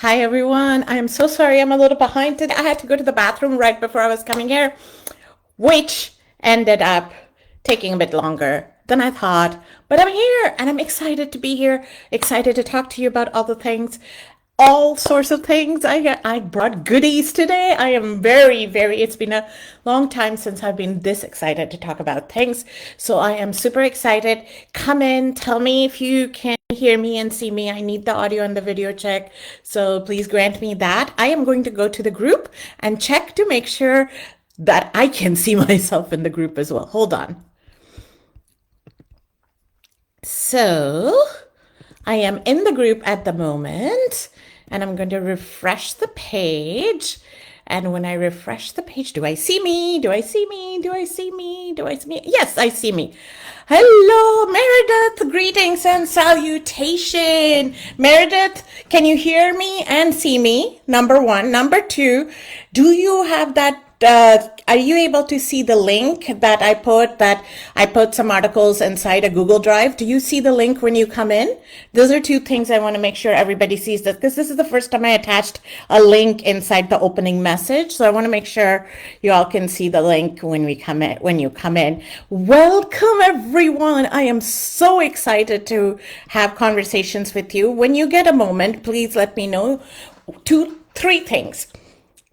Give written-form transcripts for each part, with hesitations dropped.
Hi everyone. I am so sorry I'm a little behind today. I had to go to the bathroom right before I was coming here, which ended up taking a bit longer than I thought. But I'm here and I'm excited to be here, excited to talk to you about all the things, all sorts of things. I brought goodies today. I am very, it's been a long time since I've been this excited to talk about things. So I am super excited. Come in, tell me if you can hear me and see me. I need the audio and the video check. So please grant me that. I am going to go to the group and check to make sure that I can see myself in the group as well. Hold on. So I am in the group at the moment and I'm going to refresh the page. And when I refresh the page, do I see me? Do I see me? Do I see me? Do I see me? Yes, I see me. Hello, Meredith. Greetings and salutation. Meredith, can you hear me and see me? Number one. Number two, do you have that are you able to see the link that I put some articles inside a Google Drive? Do you see the link when you come in? Those are two things I want to make sure everybody sees this because this is the first time I attached a link inside the opening message. So I want to make sure you all can see the link when you come in. Welcome everyone. I am so excited to have conversations with you. When you get a moment, please let me know three things.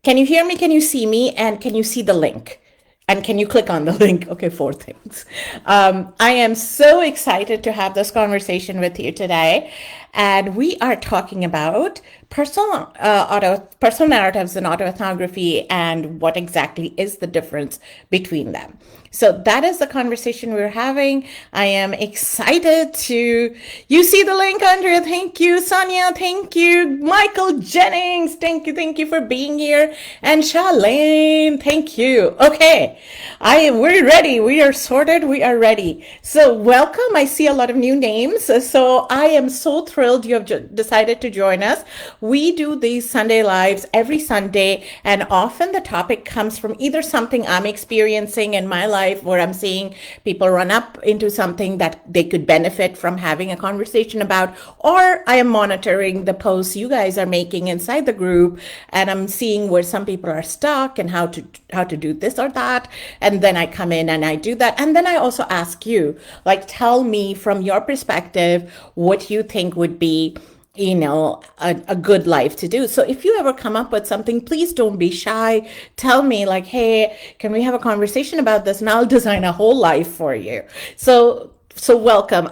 Can you hear me? Can you see me? And can you see the link? And can you click on the link? Okay, four things. I am so excited to have this conversation with you today. And we are talking about personal narratives and autoethnography and what exactly is the difference between them. So that is the conversation we're having. I am excited you see the link, Andrea. Thank you. Sonia, thank you. Michael Jennings, thank you for being here. And Charlene, thank you. Okay, we're ready. We are sorted. We are ready. So welcome. I see a lot of new names. So I am so thrilled you have decided to join us. We do these Sunday lives every Sunday, and often the topic comes from either something I'm experiencing in my life where I'm seeing people run up into something that they could benefit from having a conversation about, or I am monitoring the posts you guys are making inside the group and I'm seeing where some people are stuck and how to do this or that. And then I come in and I do that. And then I also ask you, like, tell me from your perspective what you think would be a good life to do. So if you ever come up with something, please don't be shy. Tell me like, hey, can we have a conversation about this? And I'll design a whole life for you. So welcome.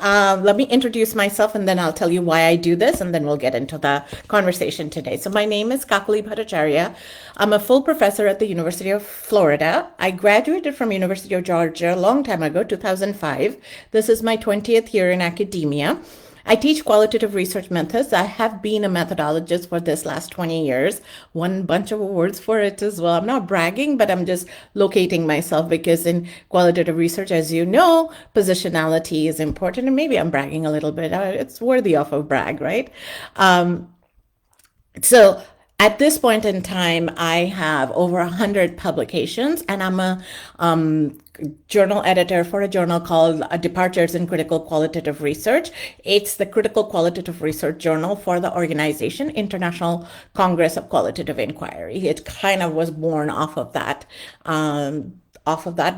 Let me introduce myself and then I'll tell you why I do this and then we'll get into the conversation today. So my name is Kakali Bhattacharya. I'm a full professor at the University of Florida. I graduated from University of Georgia a long time ago, 2005. This is my 20th year in academia. I teach qualitative research methods. I have been a methodologist for this last 20 years, won a bunch of awards for it as well. I'm not bragging, but I'm just locating myself because in qualitative research, as you know, positionality is important. And maybe I'm bragging a little bit. It's worthy of a brag, right? So at this point in time, I have over 100 publications, and I'm a journal editor for a journal called Departures in Critical Qualitative Research. It's the Critical Qualitative Research journal for the organization International Congress of Qualitative Inquiry. It kind of was born off of that.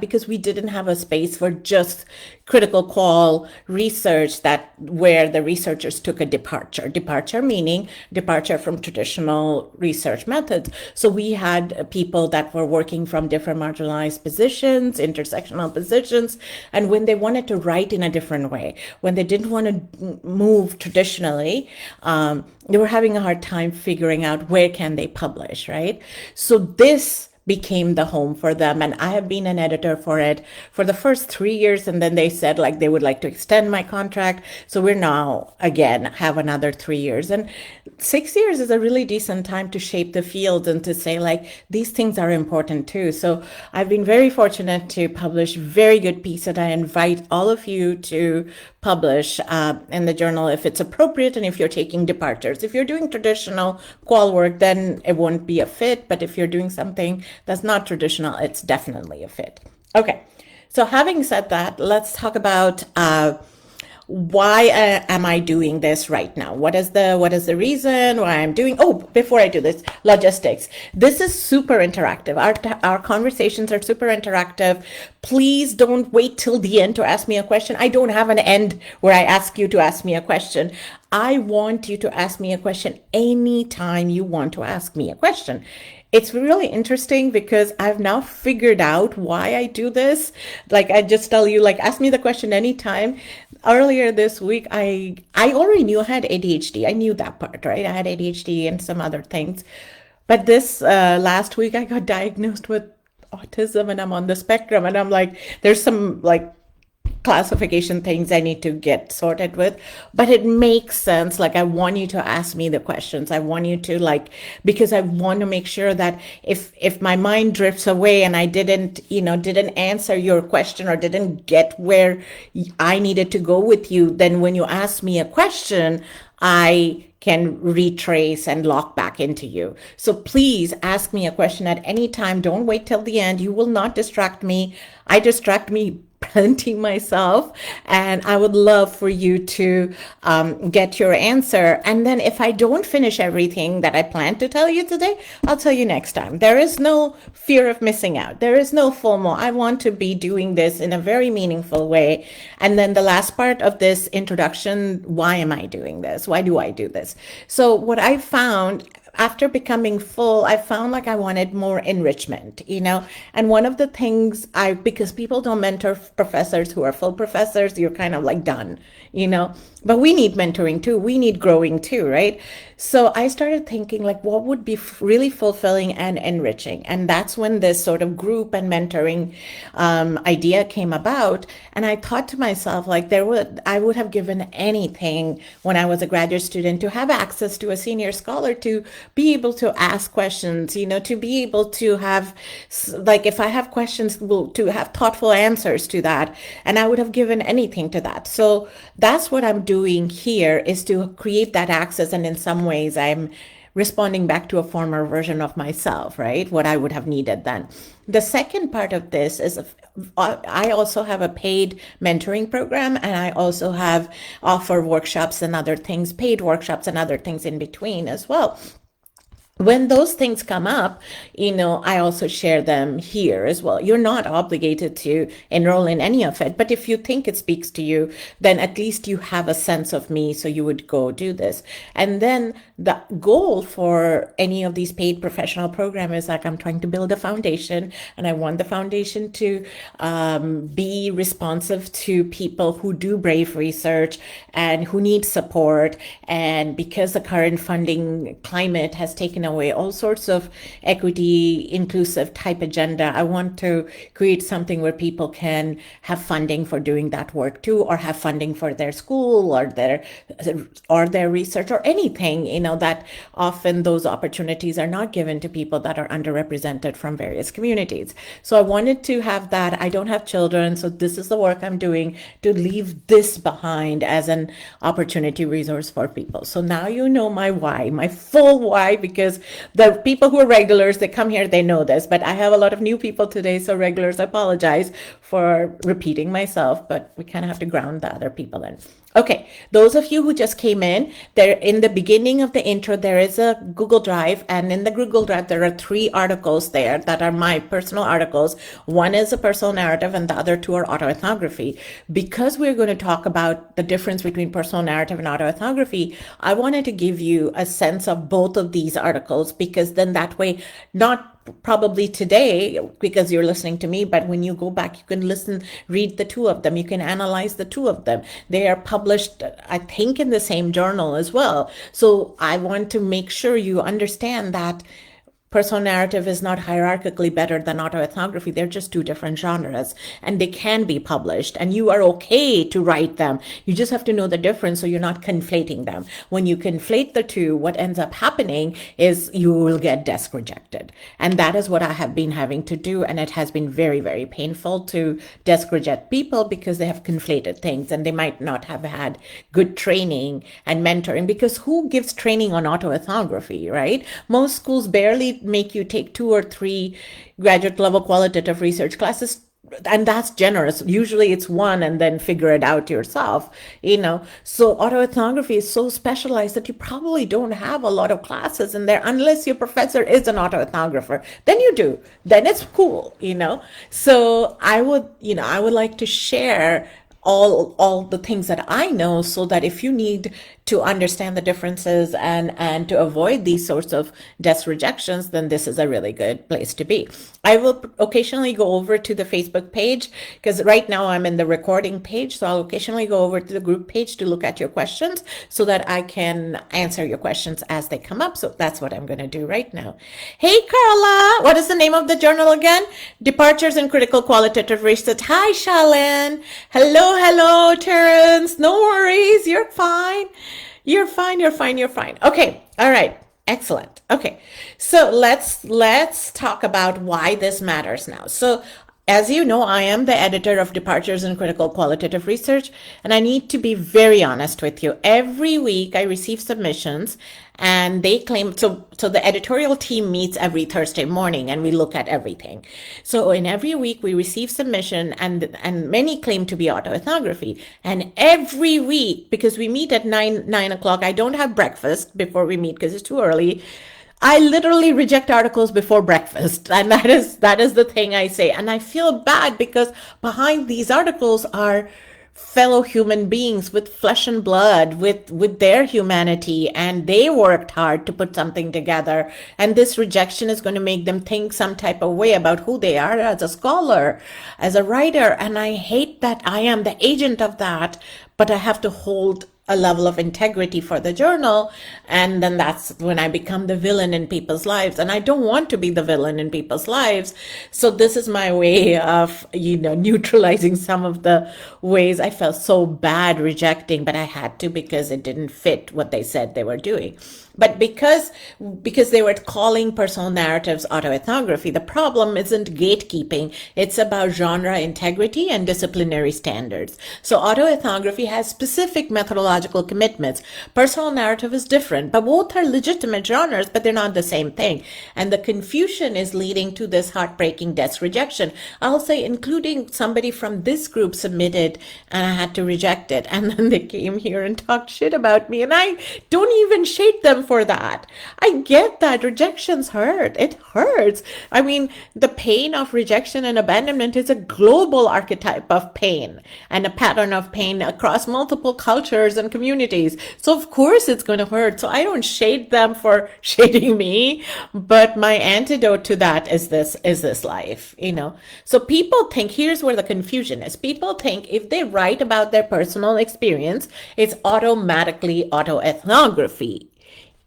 Because we didn't have a space for just critical qual research where the researchers took a departure meaning departure from traditional research methods. So we had people that were working from different marginalized positions, intersectional positions, and when they wanted to write in a different way, when they didn't want to move traditionally, they were having a hard time figuring out where can they publish, right? So this became the home for them. And I have been an editor for it for the first 3 years. And then they said like they would like to extend my contract. So we're now again have another 3 years. And 6 years is a really decent time to shape the field and to say like these things are important too. So I've been very fortunate to publish very good pieces. And I invite all of you to publish in the journal if it's appropriate and if you're taking departures. If you're doing traditional qual work, then it won't be a fit. But if you're doing something that's not traditional, it's definitely a fit. Okay, so having said that, let's talk about why am I doing this right now? What is the reason why I'm doing? Oh, before I do this, logistics. This is super interactive. Our conversations are super interactive. Please don't wait till the end to ask me a question. I don't have an end where I ask you to ask me a question. I want you to ask me a question anytime you want to ask me a question. It's really interesting because I've now figured out why I do this. Like I just tell you, like ask me the question anytime. Earlier this week, I already knew I had ADHD. I knew that part, right? I had ADHD and some other things. But this last week, I got diagnosed with autism and I'm on the spectrum. And I'm like, there's some like classification things I need to get sorted with, but it makes sense. Like I want you to ask me the questions. I want you to like, because I want to make sure that if my mind drifts away and I didn't answer your question or didn't get where I needed to go with you, then when you ask me a question, I can retrace and lock back into you. So please ask me a question at any time. Don't wait till the end. You will not distract me. I distract me plenty myself, and I would love for you to get your answer. And then if I don't finish everything that I plan to tell you today, I'll tell you next time. There is no fear of missing out. There is no FOMO. I want to be doing this in a very meaningful way. And then the last part of this introduction, why am I doing this? Why do I do this? So what I found after becoming full, I found like I wanted more enrichment, and one of the things because people don't mentor professors who are full professors, you're kind of like done, but we need mentoring too. We need growing too, right? So I started thinking like what would be really fulfilling and enriching. And that's when this sort of group and mentoring idea came about. And I thought to myself, like I would have given anything when I was a graduate student to have access to a senior scholar, to be able to ask questions, to be able to have, like if I have questions, to have thoughtful answers to that. And I would have given anything to that. So that's what I'm doing here, is to create that access. And in some ways I'm responding back to a former version of myself, right? What I would have needed then. The second part of this is I also have a paid mentoring program, and I also offer workshops and other things, paid workshops and other things in between as well. When those things come up, I also share them here as well. You're not obligated to enroll in any of it, but if you think it speaks to you, then at least you have a sense of me, so you would go do this. And then the goal for any of these paid professional programs is like I'm trying to build a foundation, and I want the foundation to be responsive to people who do brave research and who need support. And because the current funding climate has taken away all sorts of equity, inclusive type agenda, I want to create something where people can have funding for doing that work too, or have funding for their school or their research or anything, that often those opportunities are not given to people that are underrepresented from various communities. So I wanted to have that. I don't have children, so this is the work I'm doing, to leave this behind as an opportunity resource for people. So now you know my why, my full why, because the people who are regulars, they come here, they know this, but I have a lot of new people today. So regulars, I apologize for repeating myself, but we kind of have to ground the other people in. Okay, those of you who just came in, there in the beginning of the intro, there is a Google Drive, and in the Google Drive, there are 3 articles there that are my personal articles. One is a personal narrative, and the other 2 are autoethnography. Because we're going to talk about the difference between personal narrative and autoethnography, I wanted to give you a sense of both of these articles, because then that way, not probably today because you're listening to me, but when you go back, you can read the 2 of them. You can analyze the 2 of them. They are published, I think, in the same journal as well. So I want to make sure you understand that personal narrative is not hierarchically better than autoethnography. They're just 2 different genres, and they can be published, and you are okay to write them. You just have to know the difference so you're not conflating them. When you conflate the 2, what ends up happening is you will get desk rejected. And that is what I have been having to do, and it has been very, very painful to desk reject people because they have conflated things, and they might not have had good training and mentoring, because who gives training on autoethnography, right? Most schools barely make you take 2 or 3 graduate level qualitative research classes and that's generous. Usually it's one and then figure it out yourself, So autoethnography is so specialized that you probably don't have a lot of classes in there unless your professor is an autoethnographer. Then you do. Then it's cool. So I would like to share all the things that I know, so that if you need to understand the differences and to avoid these sorts of death rejections, then this is a really good place to be. I will occasionally go over to the Facebook page, because right now I'm in the recording page, so I'll occasionally go over to the group page to look at your questions so that I can answer your questions as they come up. So that's what I'm going to do right now. Hey Carla, what is the name of the journal again? Departures in Critical Qualitative Research. Hi Shalin. Hello Terrence. No worries, you're fine. You're fine. Okay, all right. Excellent. Okay, so let's talk about why this matters now. So as you know, I am the editor of Departures in Critical Qualitative Research, and I need to be very honest with you. Every week I receive submissions, and they claim, so the editorial team meets every Thursday morning and we look at everything. So in every week we receive submission, and many claim to be autoethnography. And every week, because we meet at 9 o'clock, I don't have breakfast before we meet because it's too early. I literally reject articles before breakfast, and that is the thing I say. And I feel bad because behind these articles are fellow human beings with flesh and blood, with their humanity, and they worked hard to put something together. And this rejection is going to make them think some type of way about who they are as a scholar, as a writer. And I hate that I am the agent of that, but I have to hold a level of integrity for the journal, and then that's when I become the villain in people's lives, and I don't want to be the villain in people's lives. So this is my way of neutralizing some of the ways I felt so bad rejecting, but I had to, because it didn't fit what they said they were doing. But because they were calling personal narratives autoethnography, the problem isn't gatekeeping. It's about genre integrity and disciplinary standards. So autoethnography has specific methodological commitments. Personal narrative is different, but both are legitimate genres, but they're not the same thing. And the confusion is leading to this heartbreaking death rejection. I'll say, including somebody from this group submitted, and I had to reject it. And then they came here and talked shit about me, and I don't even shade them for that. I get that rejections hurt. It hurts. I mean, the pain of rejection and abandonment is a global archetype of pain and a pattern of pain across multiple cultures and communities. So of course it's going to hurt. So I don't shade them for shading me, but my antidote to that is this life, So people think, here's where the confusion is. People think if they write about their personal experience, it's automatically autoethnography.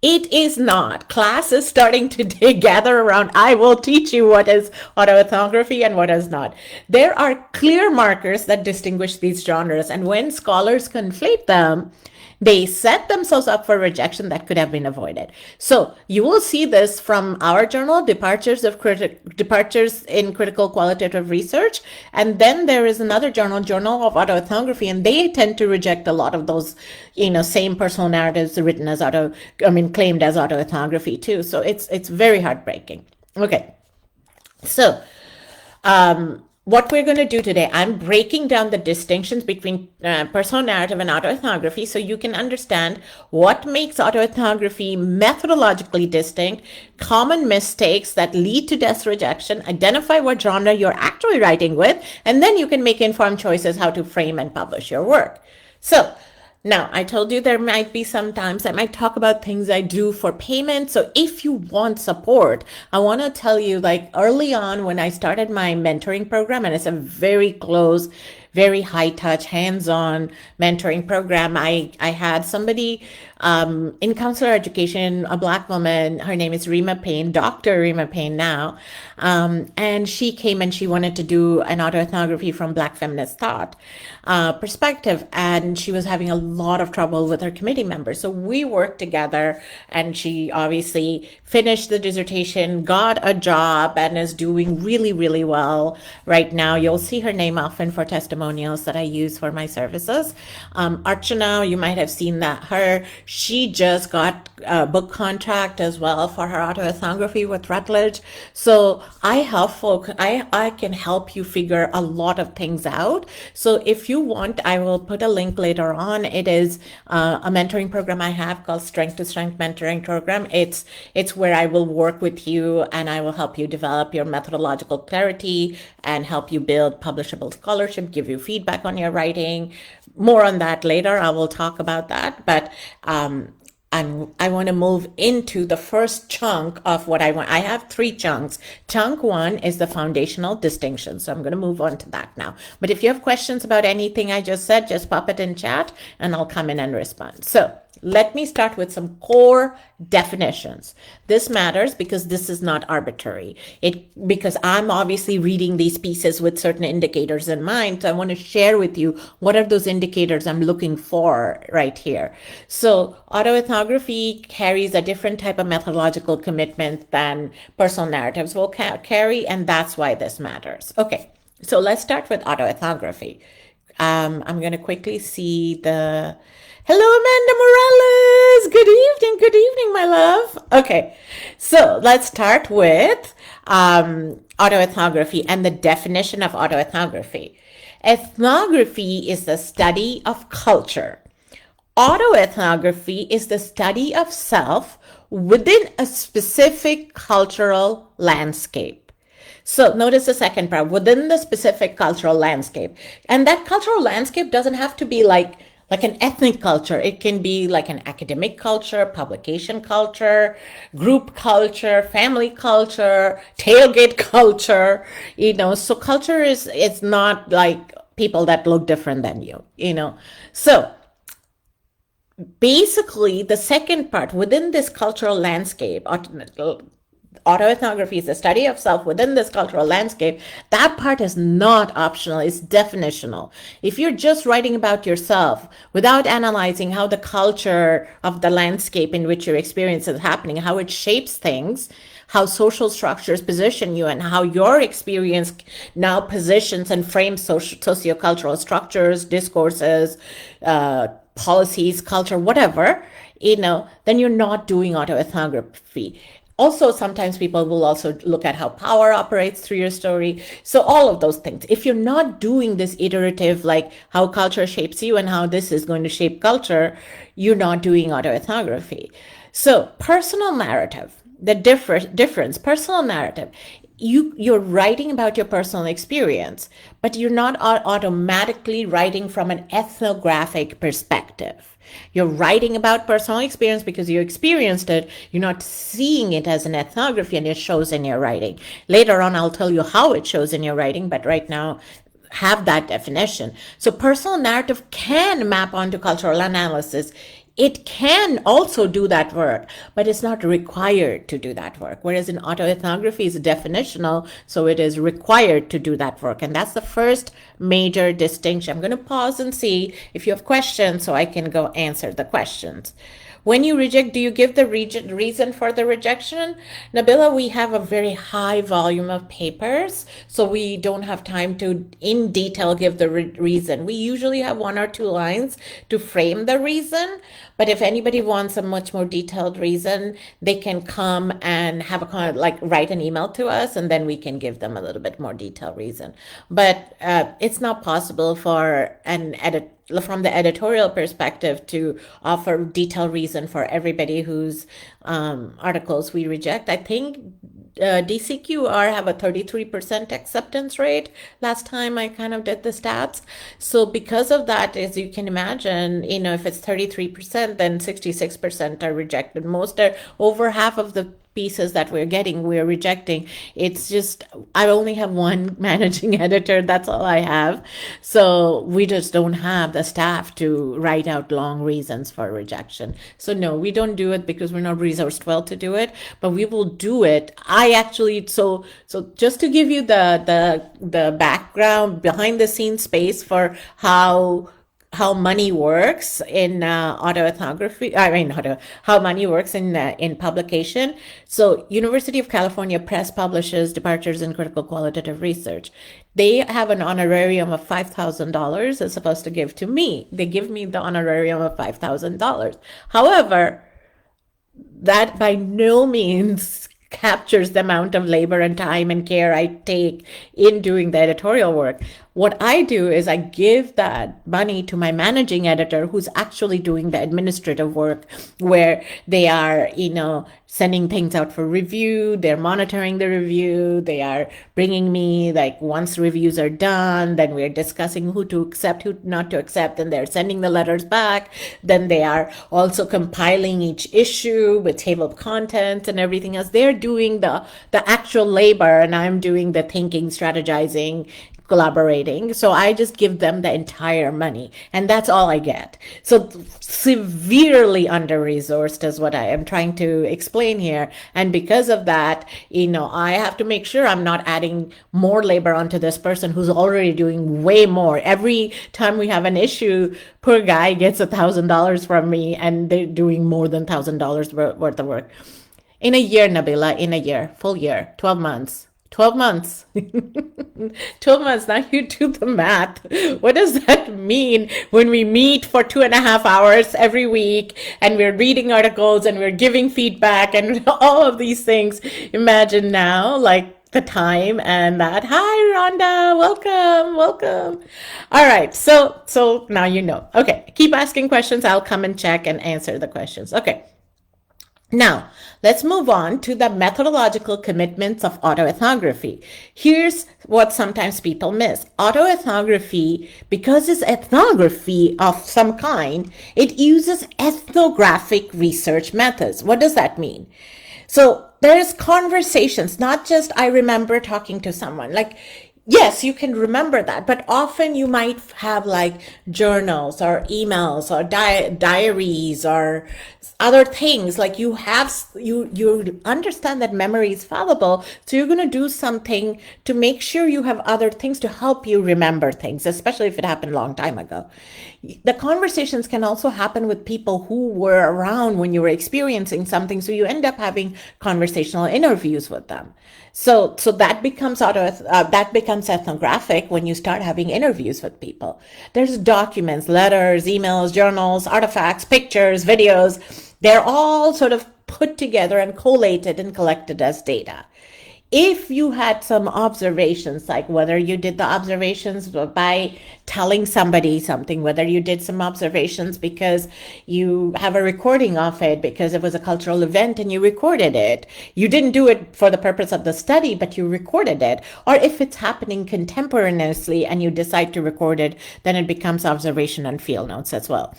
It is not. Class is starting to gather around. I will teach you what is autoethnography and what is not. There are clear markers that distinguish these genres, and when scholars conflate them, they set themselves up for rejection that could have been avoided. So you will see this from our journal, Departures in Critical Qualitative Research. And then there is another journal, Journal of Autoethnography, and they tend to reject a lot of those, same personal narratives written as claimed as autoethnography too. So it's very heartbreaking. Okay. So, what we're going to do today, I'm breaking down the distinctions between personal narrative and autoethnography so you can understand what makes autoethnography methodologically distinct, common mistakes that lead to death rejection, identify what genre you're actually writing with, and then you can make informed choices how to frame and publish your work. So, now, I told you there might be sometimes I might talk about things I do for payment. So if you want support, I want to tell you, like early on when I started my mentoring program, and it's a very close, very high touch, hands-on mentoring program. I had somebody in counselor education, a Black woman. Her name is Rima Payne, Dr. Rima Payne now. And she came and she wanted to do an autoethnography from Black feminist thought perspective. And she was having a lot of trouble with her committee members. So we worked together, and she obviously finished the dissertation, got a job, and is doing really, really well right now. You'll see her name often for testimonials that I use for my services. Archana, you might have seen that She just got a book contract as well for her autoethnography with Routledge. So I help folk. I can help you figure a lot of things out. So if you want, I will put a link later on. It is a mentoring program I have called Strength to Strength Mentoring Program. It's where I will work with you and I will help you develop your methodological clarity and help you build publishable scholarship, give you feedback on your writing. More on that later. I will talk about that. But I want to move into the first chunk of what I want. I have three chunks. Chunk one is the foundational distinction. So I'm going to move on to that now. But if you have questions about anything I just said, just pop it in chat and I'll come in and respond. So let me start with some core definitions. This matters because this is not arbitrary. Because I'm obviously reading these pieces with certain indicators in mind. So I want to share with you what are those indicators I'm looking for right here. So autoethnography carries a different type of methodological commitment than personal narratives will carry, and that's why this matters. Okay, so let's start with autoethnography. I'm going to quickly see the... Hello, Amanda Morales. Good evening, my love. Okay, so let's start with autoethnography and the definition of autoethnography. Ethnography is the study of culture. Autoethnography is the study of self within a specific cultural landscape. So notice the second part, within the specific cultural landscape. And that cultural landscape doesn't have to be like an ethnic culture. It can be like an academic culture, publication culture, group culture, family culture, tailgate culture, so culture is not like people that look different than you, So basically the second part within this cultural landscape, autoethnography is the study of self within this cultural landscape. That part is not optional, it's definitional. If you're just writing about yourself without analyzing how the culture of the landscape in which your experience is happening, how it shapes things, how social structures position you, and how your experience now positions and frames sociocultural structures, discourses, policies, culture, whatever, then you're not doing autoethnography. Also, sometimes people will also look at how power operates through your story. So all of those things. If you're not doing this iterative, like how culture shapes you and how this is going to shape culture, you're not doing autoethnography. So personal narrative, the difference, personal narrative. You're writing about your personal experience, but you're not automatically writing from an ethnographic perspective. You're writing about personal experience because you experienced it. You're not seeing it as an ethnography, and it shows in your writing. Later on, I'll tell you how it shows in your writing, but right now, have that definition. So personal narrative can map onto cultural analysis. It can also do that work, but it's not required to do that work. Whereas in autoethnography is definitional, so it is required to do that work. And that's the first major distinction. I'm going to pause and see if you have questions so I can go answer the questions. When you reject, do you give the reason for the rejection? Nabila, we have a very high volume of papers, so we don't have time to in detail give the reason. We usually have 1 or 2 lines to frame the reason, but if anybody wants a much more detailed reason, they can come and have write an email to us, and then we can give them a little bit more detailed reason. But it's not possible for from the editorial perspective to offer detailed reason for everybody whose articles we reject. I think DCQR have a 33% acceptance rate. Last time I kind of did the stats. So because of that, as you can imagine, if it's 33%, then 66% are rejected. Most are over half of the pieces that we're rejecting. It's just, I only have one managing editor. That's all I have. So we just don't have the staff to write out long reasons for rejection. So no, we don't do it because we're not resourced well to do it, but we will do it. So just to give you the background behind the scenes space for how money works in autoethnography. How money works in publication. So University of California Press publishes Departures in Critical Qualitative Research. They have an honorarium of $5,000 they're supposed to give to me. They give me the honorarium of $5,000. However, that by no means captures the amount of labor and time and care I take in doing the editorial work. What I do is I give that money to my managing editor who's actually doing the administrative work, where they are, sending things out for review, they're monitoring the review, they are bringing me, like, once reviews are done, then we're discussing who to accept, who not to accept, and they're sending the letters back. Then they are also compiling each issue with table of contents and everything else. They're doing the actual labor, and I'm doing the thinking, strategizing, collaborating. So I just give them the entire money, and that's all I get. So severely under-resourced is what I am trying to explain here. And because of that, I have to make sure I'm not adding more labor onto this person who's already doing way more. Every time we have an issue, poor guy gets $1,000 from me, and they're doing more than $1,000 worth of work. In a year, Nabila, in a year, full year, 12 months. 12 months. 12 months. Now you do the math. What does that mean when we meet for 2.5 hours every week and we're reading articles and we're giving feedback and all of these things? Imagine now, like, the time and that. Hi, Rhonda. Welcome. All right. So now you know. Okay. Keep asking questions. I'll come and check and answer the questions. Okay. Now, let's move on to the methodological commitments of autoethnography. Here's what sometimes people miss. Autoethnography, because it's ethnography of some kind, it uses ethnographic research methods. What does that mean? So there's conversations, not just I remember talking to someone. Like, yes, you can remember that, but often you might have like journals or emails or diaries or other things. Like, you understand that memory is fallible, so you're going to do something to make sure you have other things to help you remember things, especially if it happened a long time ago. The conversations can also happen with people who were around when you were experiencing something, so you end up having conversational interviews with them. So that becomes ethnographic when you start having interviews with people. There's documents, letters, emails, journals, artifacts, pictures, videos. They're all sort of put together and collated and collected as data. If you had some observations, like whether you did the observations by telling somebody something, whether you did some observations because you have a recording of it, because it was a cultural event and you recorded it. You didn't do it for the purpose of the study, but you recorded it. Or if it's happening contemporaneously and you decide to record it, then it becomes observation and field notes as well.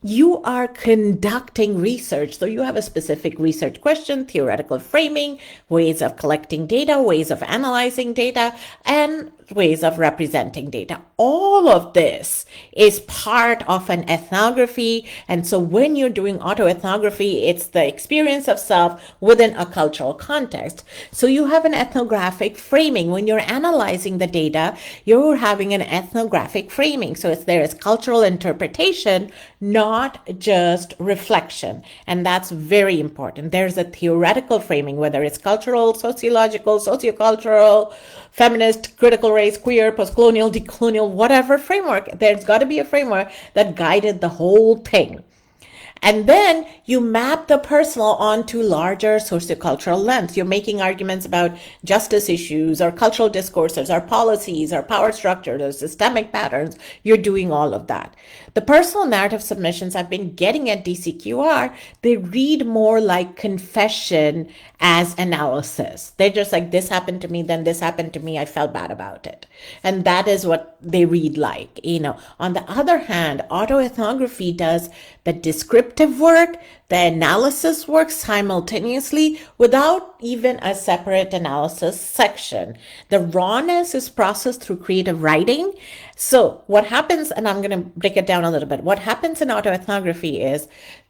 You are conducting research, so you have a specific research question, theoretical framing, ways of collecting data, ways of analyzing data, and ways of representing data. All of this is part of an ethnography. And so when you're doing autoethnography, it's the experience of self within a cultural context. So you have an ethnographic framing. When you're analyzing the data, you're having an ethnographic framing. So there is cultural interpretation, not just reflection. And that's very important. There's a theoretical framing, whether it's cultural, sociological, sociocultural, feminist, critical race, queer, postcolonial, decolonial, whatever framework. There's got to be a framework that guided the whole thing. And then you map the personal onto larger sociocultural lens. You're making arguments about justice issues or cultural discourses or policies or power structures or systemic patterns. You're doing all of that. The personal narrative submissions I've been getting at DCQR, they read more like confession as analysis. They're just like, this happened to me, then this happened to me, I felt bad about it. And that is what they read like. On the other hand, autoethnography does the descriptive work, the analysis work simultaneously without even a separate analysis section. The rawness is processed through creative writing. So what happens, and I'm going to break it down a little bit, what happens in autoethnography is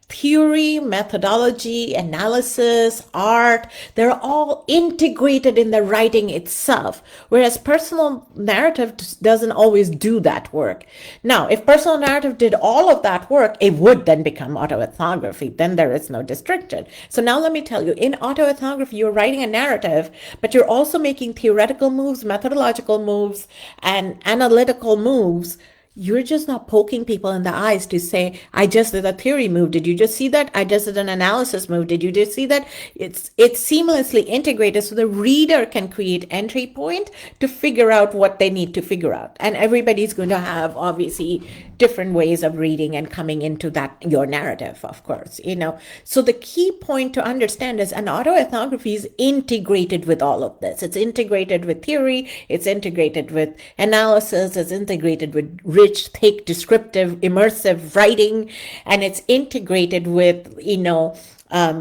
theory, methodology, analysis, art, they're all integrated in the writing itself, whereas personal narrative doesn't always do that work. Now, if personal narrative did all of that work, it would then become autoethnography. Then there is no distinction. So now let me tell you, in autoethnography, you're writing a narrative, but you're also making theoretical moves, methodological moves, and analytical moves. You're just not poking people in the eyes to say, I just did a theory move. Did you just see that? I just did an analysis move. Did you just see that? It's seamlessly integrated so the reader can create entry point to figure out what they need to figure out. And everybody's going to have obviously different ways of reading and coming into that, your narrative, of course, So the key point to understand is an autoethnography is integrated with all of this. It's integrated with theory. It's integrated with analysis. It's integrated with rich, thick, descriptive, immersive writing, and it's integrated with,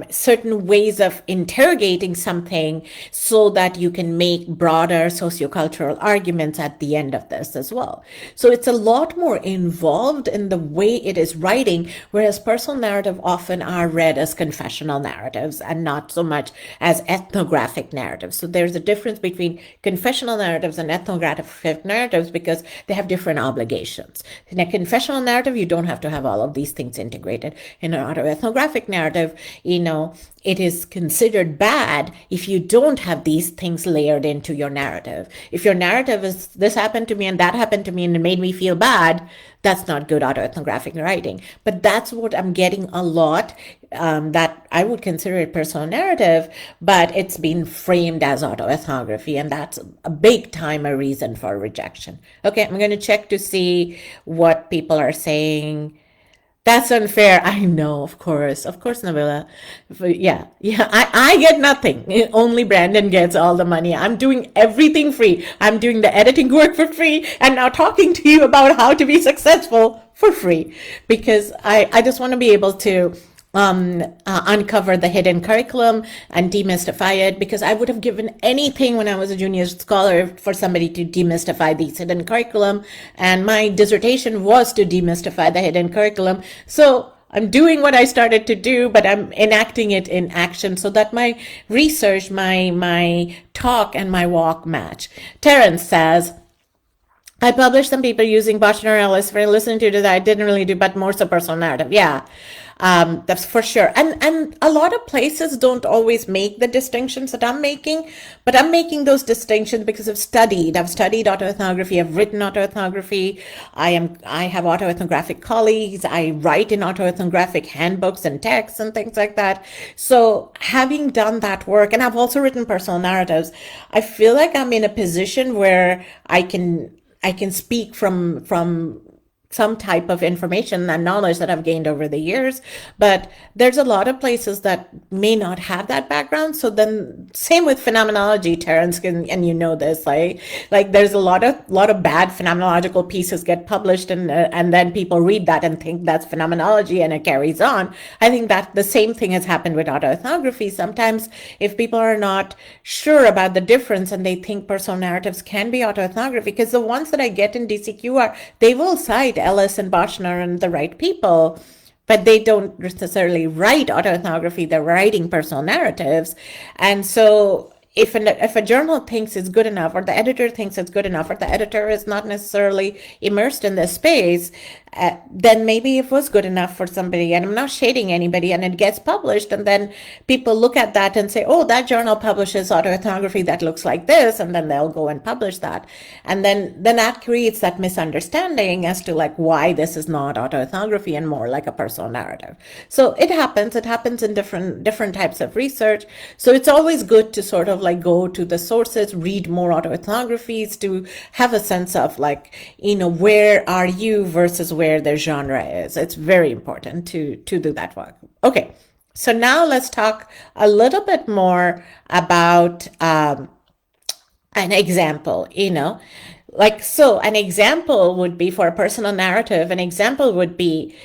certain ways of interrogating something so that you can make broader sociocultural arguments at the end of this as well. So it's a lot more involved in the way it is writing, whereas personal narrative often are read as confessional narratives and not so much as ethnographic narratives. So there's a difference between confessional narratives and ethnographic narratives because they have different obligations. In a confessional narrative, you don't have to have all of these things integrated. In an autoethnographic narrative, it is considered bad if you don't have these things layered into your narrative. If your narrative is this happened to me and that happened to me and it made me feel bad, that's not good autoethnographic writing. But that's what I'm getting a lot, that I would consider it personal narrative, but it's been framed as autoethnography, and that's a big time a reason for rejection. Okay, I'm going to check to see what people are saying. That's unfair. I know, of course, Nabila. But yeah, I get nothing. Only Brandon gets all the money. I'm doing everything free. I'm doing the editing work for free, and now talking to you about how to be successful for free, because I just want to be able to uncover the hidden curriculum and demystify it, because I would have given anything when I was a junior scholar for somebody to demystify these hidden curriculum, and my dissertation was to demystify the hidden curriculum. So I'm doing what I started to do, but I'm enacting it in action so that my research, my talk, and my walk match. Terrence says, I published some people using Bochner Ellis for listening to that. I didn't really do, but more so personal narrative. Yeah. That's for sure. And a lot of places don't always make the distinctions that I'm making, but I'm making those distinctions because I've studied autoethnography. I've written autoethnography. I have autoethnographic colleagues. I write in autoethnographic handbooks and texts and things like that. So having done that work, and I've also written personal narratives, I feel like I'm in a position where I can speak from some type of information and knowledge that I've gained over the years. But there's a lot of places that may not have that background. So then same with phenomenology, Terrence, and you know this, like there's a lot of bad phenomenological pieces get published, and then people read that and think that's phenomenology and it carries on. I think that the same thing has happened with autoethnography. Sometimes if people are not sure about the difference and they think personal narratives can be autoethnography, because the ones that I get in DCQR, they will cite Ellis and Bochner and the right people, but they don't necessarily write autoethnography. They're writing personal narratives. And so if a journal thinks it's good enough, or the editor thinks it's good enough, or the editor is not necessarily immersed in this space, then maybe it was good enough for somebody, and I'm not shading anybody, and it gets published, and then people look at that and say, oh, that journal publishes autoethnography that looks like this, and then they'll go and publish that. And then that creates that misunderstanding as to like why this is not autoethnography and more like a personal narrative. So it happens in different types of research. So it's always good to sort of like go to the sources, read more autoethnographies to have a sense of like, where are you versus where their genre is. It's very important to do that work. Okay, so now let's talk a little bit more about an example, so an example would be for a personal narrative. An example would be,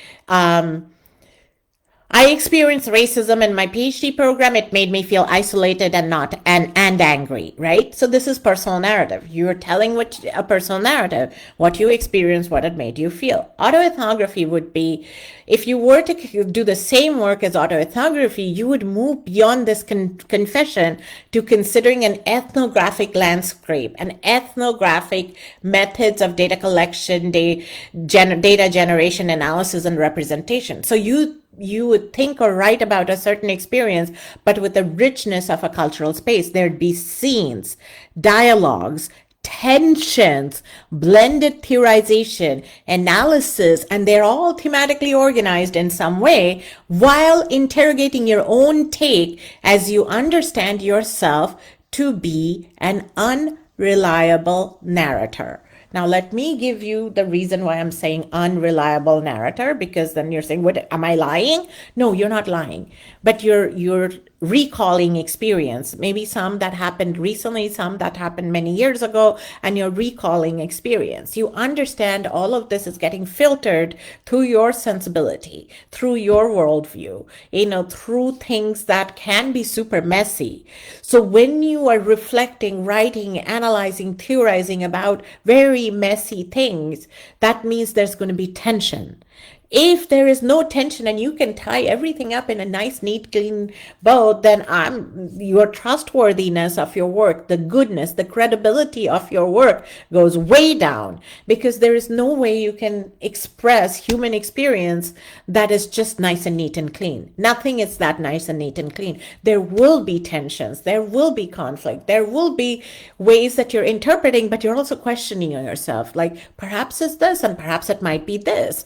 I experienced racism in my PhD program. It made me feel isolated and not and angry, right? So this is personal narrative. You're telling what a personal narrative, what you experienced, what it made you feel. Autoethnography would be, if you were to do the same work as autoethnography, you would move beyond this confession to considering an ethnographic landscape, an ethnographic methods of data collection, data generation, analysis, and representation. So you would think or write about a certain experience, but with the richness of a cultural space. There'd be scenes, dialogues, tensions, blended theorization, analysis, and they're all thematically organized in some way while interrogating your own take as you understand yourself to be an unreliable narrator. Now, let me give you the reason why I'm saying unreliable narrator, because then you're saying, what, am I lying? No, you're not lying, but you're recalling experience, maybe some that happened recently, some that happened many years ago, and you're recalling experience. You understand all of this is getting filtered through your sensibility, through your worldview, through things that can be super messy. So when you are reflecting, writing, analyzing, theorizing about very messy things, that means there's going to be tension. If there is no tension and you can tie everything up in a nice, neat, clean bow, then your trustworthiness of your work, the goodness, the credibility of your work goes way down, because there is no way you can express human experience that is just nice and neat and clean. Nothing is that nice and neat and clean. There will be tensions. There will be conflict. There will be ways that you're interpreting, but you're also questioning yourself. Like, perhaps it's this and perhaps it might be this.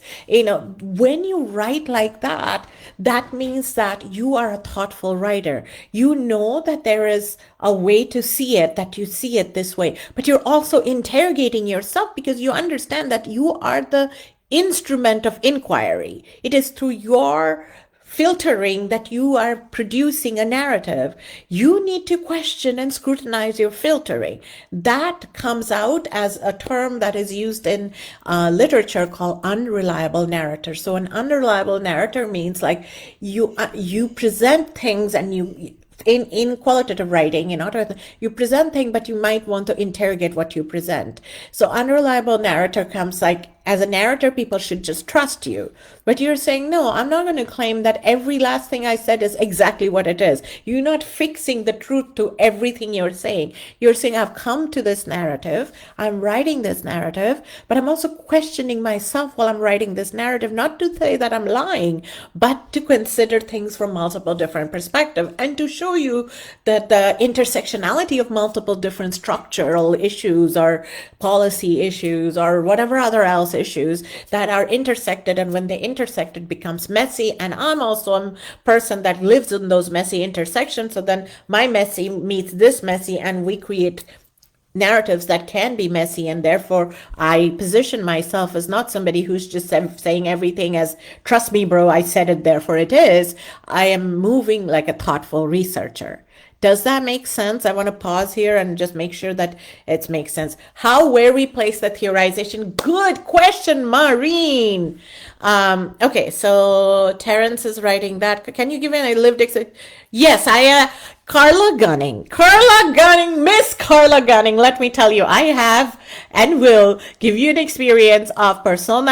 When you write like that, that means that you are a thoughtful writer. You know that there is a way to see it, that you see it this way, but you're also interrogating yourself because you understand that you are the instrument of inquiry. It is through your filtering that you are producing a narrative. You need to question and scrutinize your filtering. That comes out as a term that is used in literature called unreliable narrator. So an unreliable narrator means like you present things and you in qualitative writing, you present things, but you might want to interrogate what you present. So unreliable narrator comes like, as a narrator, people should just trust you. But you're saying, no, I'm not going to claim that every last thing I said is exactly what it is. You're not fixing the truth to everything you're saying. You're saying, I've come to this narrative, I'm writing this narrative, but I'm also questioning myself while I'm writing this narrative, not to say that I'm lying, but to consider things from multiple different perspectives and to show you that the intersectionality of multiple different structural issues or policy issues or whatever other else issues that are intersected, and when they intersect it becomes messy, and I'm also a person that lives in those messy intersections, so then my messy meets this messy and we create narratives that can be messy, and therefore I position myself as not somebody who's just saying everything as, trust me bro, I said it, therefore it is. I am moving like a thoughtful researcher. Does that make sense? I want to pause here and just make sure that it makes sense. Where we place the theorization? Good question, Maureen. Okay, so Terrence is writing that. Can you give me a lived experience? Yes, Carla Gunning, Miss Carla Gunning. Let me tell you, I have and will give you an experience of personal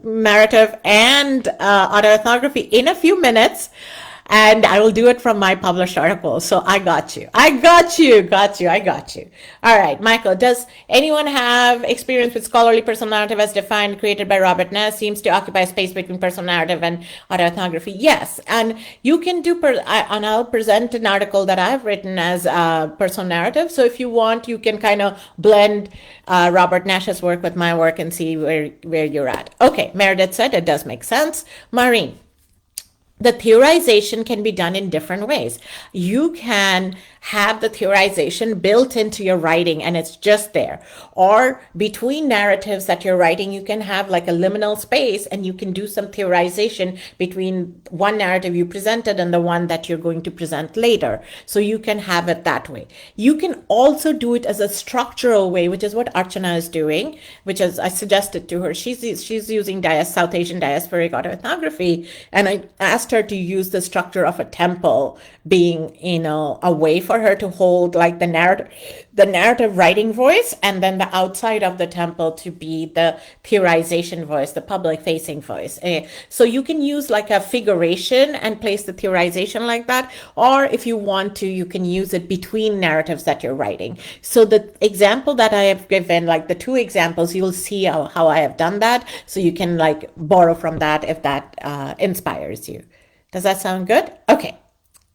narrative and autoethnography in a few minutes. And I will do it from my published article. So I got you. I got you. All right, Michael, does anyone have experience with scholarly personal narrative as defined, created by Robert Ness, seems to occupy space between personal narrative and autoethnography? Yes. And you can do, and I'll present an article that I've written as personal narrative. So if you want, you can kind of blend Robert Nash's work with my work and see where you're at. Okay, Meredith said it does make sense. Maureen, the theorization can be done in different ways. You can have the theorization built into your writing and it's just there. Or between narratives that you're writing, you can have like a liminal space and you can do some theorization between one narrative you presented and the one that you're going to present later. So you can have it that way. You can also do it as a structural way, which is what Archana is doing, which is I suggested to her. She's using South Asian diasporic autoethnography, and I asked asked her to use the structure of a temple being, a way for her to hold like the narrative writing voice, and then the outside of the temple to be the theorization voice, the public facing voice. So you can use like a figuration and place the theorization like that, or if you want to, you can use it between narratives that you're writing. So the example that I have given, like the two examples, you'll see how I have done that. So you can like borrow from that if that inspires you. Does that sound good? Okay.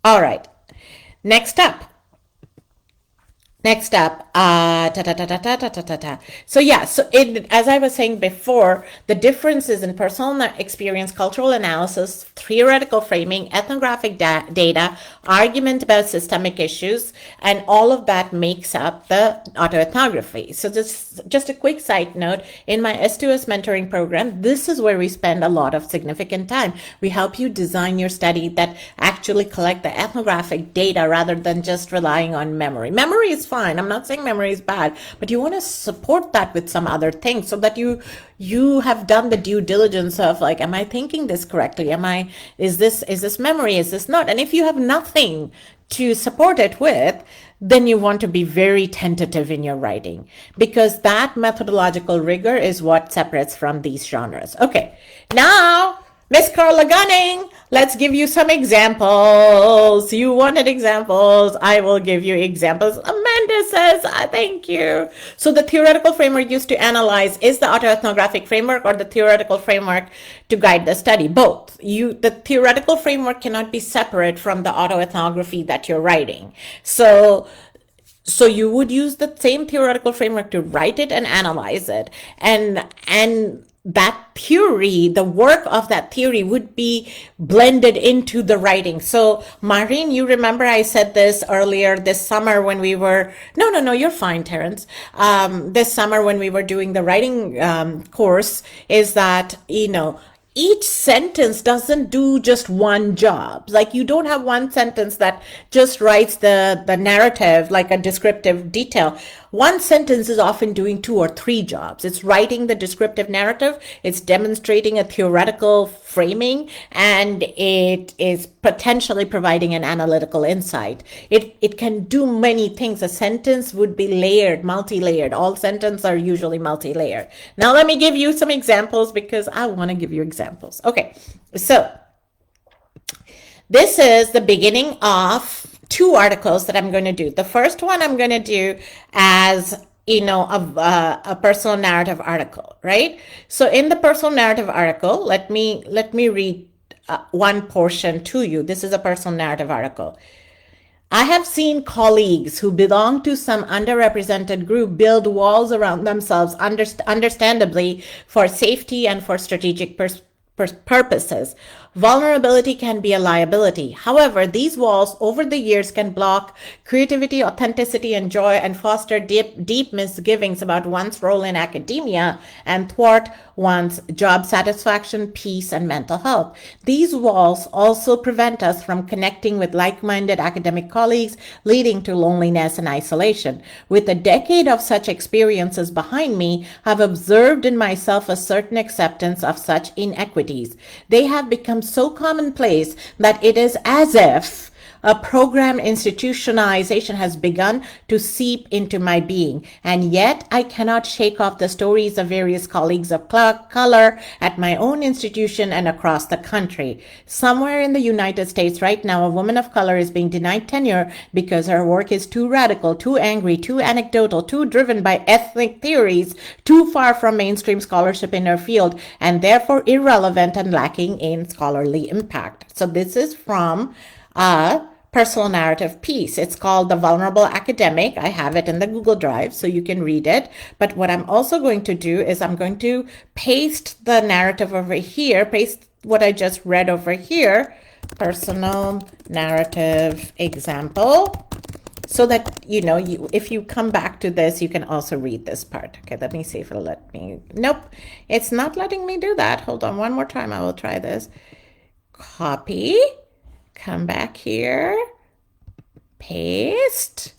All right. Next up. So yeah, as I was saying before, the differences in personal experience, cultural analysis, theoretical framing, ethnographic data, argument about systemic issues, and all of that makes up the autoethnography. So just a quick side note, in my S2S mentoring program, this is where we spend a lot of significant time. We help you design your study that actually collect the ethnographic data rather than just relying on memory. Memory is fine. I'm not saying memory is bad, but you want to support that with some other things so that you have done the due diligence of like, am I thinking this correctly? Is this memory? Is this not? And if you have nothing to support it with, then you want to be very tentative in your writing, because that methodological rigor is what separates from these genres. Okay, now Miss Carla Gunning, let's give you some examples. You wanted examples. I will give you examples. Amanda says, thank you. So the theoretical framework used to analyze is the autoethnographic framework or the theoretical framework to guide the study. Both. The theoretical framework cannot be separate from the autoethnography that you're writing. So you would use the same theoretical framework to write it and analyze it. And that theory, the work of that theory would be blended into the writing. So Maureen, you remember I said this earlier this summer when we were, no, you're fine, Terrence. This summer when we were doing the writing course, is that, each sentence doesn't do just one job. Like you don't have one sentence that just writes the narrative, like a descriptive detail. One sentence is often doing 2 or 3 jobs. It's writing the descriptive narrative, it's demonstrating a theoretical framing, and it is potentially providing an analytical insight. It can do many things. A sentence would be layered, multi-layered. All sentences are usually multi-layered. Now let me give you some examples because I want to give you examples. Okay, so this is the beginning of 2 articles that I'm going to do. The first one I'm going to do as a personal narrative article, right? So in the personal narrative article, let me read one portion to you. This is a personal narrative article. I have seen colleagues who belong to some underrepresented group build walls around themselves, understandably for safety and for strategic purposes. Vulnerability can be a liability. However, these walls over the years can block creativity, authenticity, and joy, and foster deep misgivings about one's role in academia and thwart one's job satisfaction, peace, and mental health. These walls also prevent us from connecting with like-minded academic colleagues, leading to loneliness and isolation. With a decade of such experiences behind me, I've observed in myself a certain acceptance of such inequities. They have become so commonplace that it is as if a program institutionalization has begun to seep into my being, and yet I cannot shake off the stories of various colleagues of color at my own institution and across the country. Somewhere in the United States right now, a woman of color is being denied tenure because her work is too radical, too angry, too anecdotal, too driven by ethnic theories, too far from mainstream scholarship in her field, and therefore irrelevant and lacking in scholarly impact. So this is from a personal narrative piece. It's called The Vulnerable Academic. I have it in the Google Drive so you can read it. But what I'm also going to do is I'm going to paste the narrative over here, paste what I just read over here, personal narrative example, so that, if you come back to this, you can also read this part. Okay, let me see if it'll let me. Nope, it's not letting me do that. Hold on one more time. I will try this. Copy. Come back here, paste.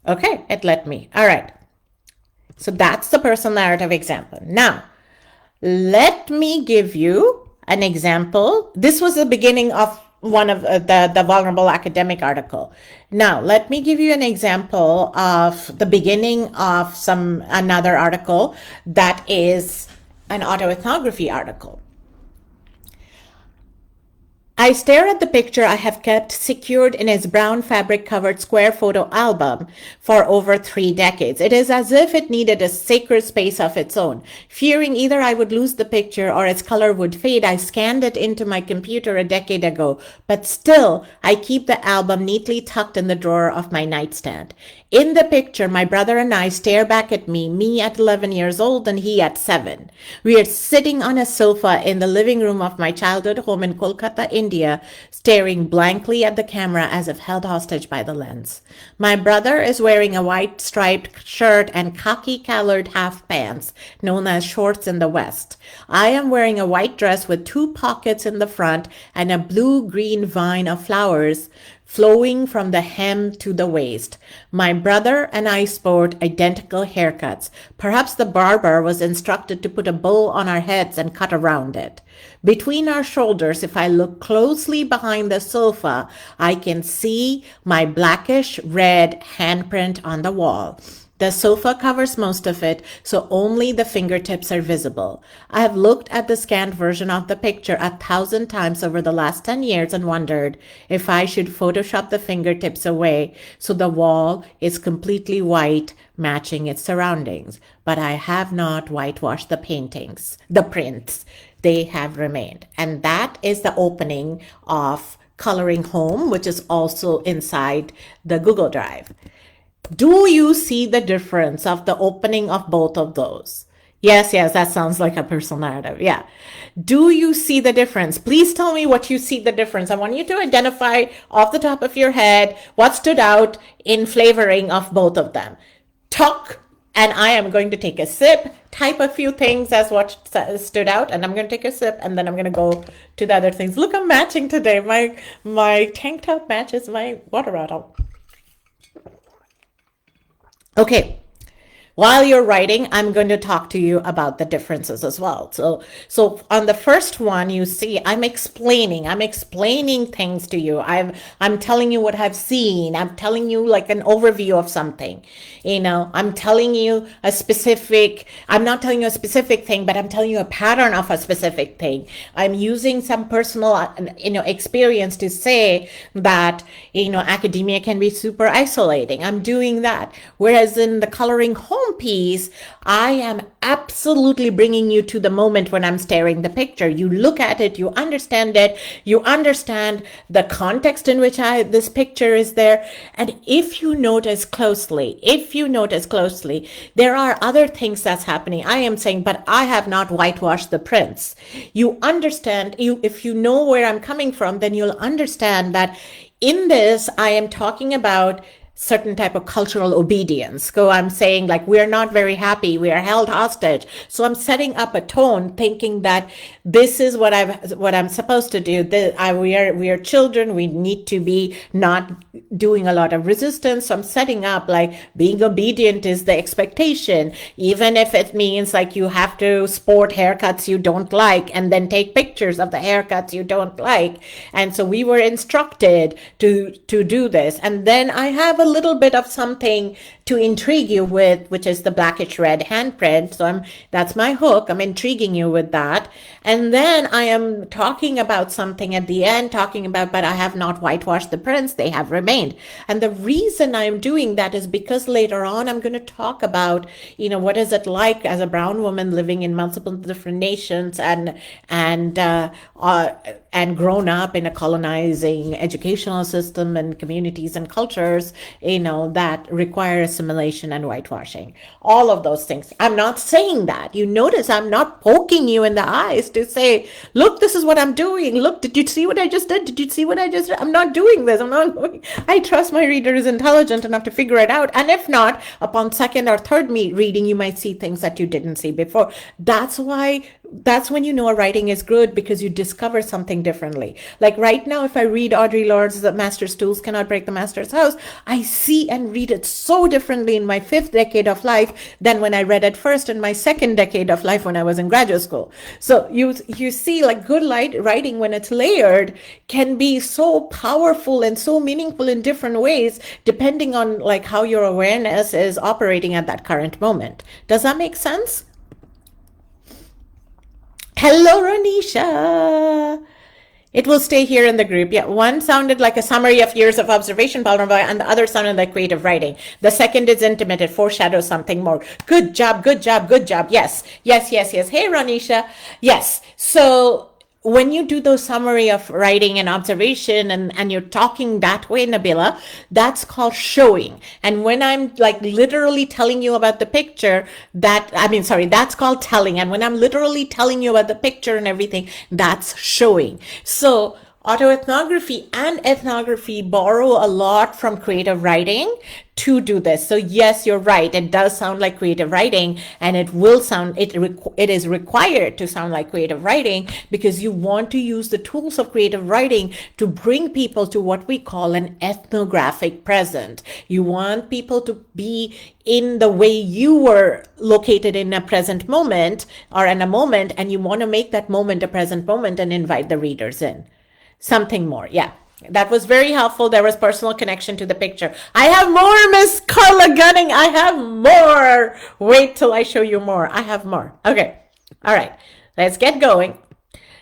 Okay, it let me. All right. So that's the personal narrative example. Now, let me give you an example. This was the beginning of one of the vulnerable academic article. Now, let me give you an example of the beginning of another article that is an autoethnography article. I stare at the picture I have kept secured in its brown fabric-covered square photo album for over 3 decades. It is as if it needed a sacred space of its own. Fearing either I would lose the picture or its color would fade, I scanned it into my computer a decade ago. But still, I keep the album neatly tucked in the drawer of my nightstand. In the picture, my brother and I stare back at me at 11 years old and he at 7. We are sitting on a sofa in the living room of my childhood home in Kolkata, India, staring blankly at the camera as if held hostage by the lens. My brother is wearing a white striped shirt and khaki-colored half pants, known as shorts in the West. I am wearing a white dress with 2 pockets in the front and a blue-green vine of flowers flowing from the hem to the waist. My brother and I sport identical haircuts. Perhaps the barber was instructed to put a bow on our heads and cut around it. Between our shoulders, if I look closely behind the sofa, I can see my blackish red handprint on the wall. The sofa covers most of it, so only the fingertips are visible. I have looked at the scanned version of the picture 1,000 times over the last 10 years and wondered if I should Photoshop the fingertips away so the wall is completely white, matching its surroundings. But I have not whitewashed the prints. They have remained. And that is the opening of Coloring Home, which is also inside the Google Drive. Do you see the difference of the opening of both of those? Yes, that sounds like a personal narrative. Yeah. Do you see the difference? Please tell me what you see the difference. I want you to identify off the top of your head what stood out in flavoring of both of them. Talk, and I am going to take a sip, type a few things as what stood out, and I'm going to take a sip, and then I'm going to go to the other things. Look, I'm matching today. My tank top matches my water bottle. Okay, while you're writing, I'm going to talk to you about the differences as well. So on the first one, you see, I'm explaining things to you. I'm telling you what I've seen. I'm telling you like an overview of something. I'm telling you I'm not telling you a specific thing, but I'm telling you a pattern of a specific thing. I'm using some personal, experience to say that, academia can be super isolating. I'm doing that. Whereas in the Coloring Home piece, I am absolutely bringing you to the moment when I'm staring the picture. You look at it, you understand it, you understand the context in which this picture is there. And if you notice closely, there are other things that's happening. I am saying, but I have not whitewashed the prints. You understand, if you know where I'm coming from, then you'll understand that in this, I am talking about certain type of cultural obedience. So I'm saying like, we're not very happy. We are held hostage. So I'm setting up a tone thinking that this is what I'm supposed to do. We are children. We need to be not doing a lot of resistance. So I'm setting up like being obedient is the expectation, even if it means like you have to sport haircuts you don't like and then take pictures of the haircuts you don't like. And so we were instructed to do this. And then I have a little bit of something to intrigue you with, which is the blackish red handprint. So that's my hook. I'm intriguing you with that. And then I am talking about something at the end, but I have not whitewashed the prints. They have remained. And the reason I'm doing that is because later on, I'm going to talk about, what is it like as a brown woman living in multiple different nations and grown up in a colonizing educational system and communities and cultures, that require assimilation and whitewashing. All of those things. I'm not saying that. You notice I'm not poking you in the eyes to say, look, this is what I'm doing. Look, did you see what I just did? Did you see what I just did? I'm not doing this. I trust my reader is intelligent enough to figure it out. And if not, upon second or third reading, you might see things that you didn't see before. That's why that's when you know a writing is good, because you discover something differently. Like right now, if I read Audre Lorde's The Master's Tools Cannot Break the Master's House, I see and read it so differently in my fifth decade of life than when I read it first in my second decade of life when I was in graduate school. So you see, like, good writing, when it's layered, can be so powerful and so meaningful in different ways, depending on like how your awareness is operating at that current moment. Does that make sense? Hello, Ronisha. It will stay here in the group. Yeah, one sounded like a summary of years of observation, and the other sounded like creative writing. The second is intimate. It foreshadows something more. Good job, good job, good job. Yes, yes, yes, yes. Hey, Ronisha. Yes. So when you do those summary of writing and observation, and you're talking that way, Nabila, that's called showing. And when I'm like literally telling you about the picture, that's called telling. And when I'm literally telling you about the picture and everything, that's showing. So autoethnography and ethnography borrow a lot from creative writing to do this. So yes, you're right. It does sound like creative writing, and it is required to sound like creative writing, because you want to use the tools of creative writing to bring people to what we call an ethnographic present. You want people to be in the way you were located in a present moment, or in a moment, and you want to make that moment a present moment and invite the readers in. Something more. Yeah. That was very helpful. There was personal connection to the picture. I have more, Miss Carla Gunning. I have more. Wait till I show you more. I have more. Okay. All right. Let's get going.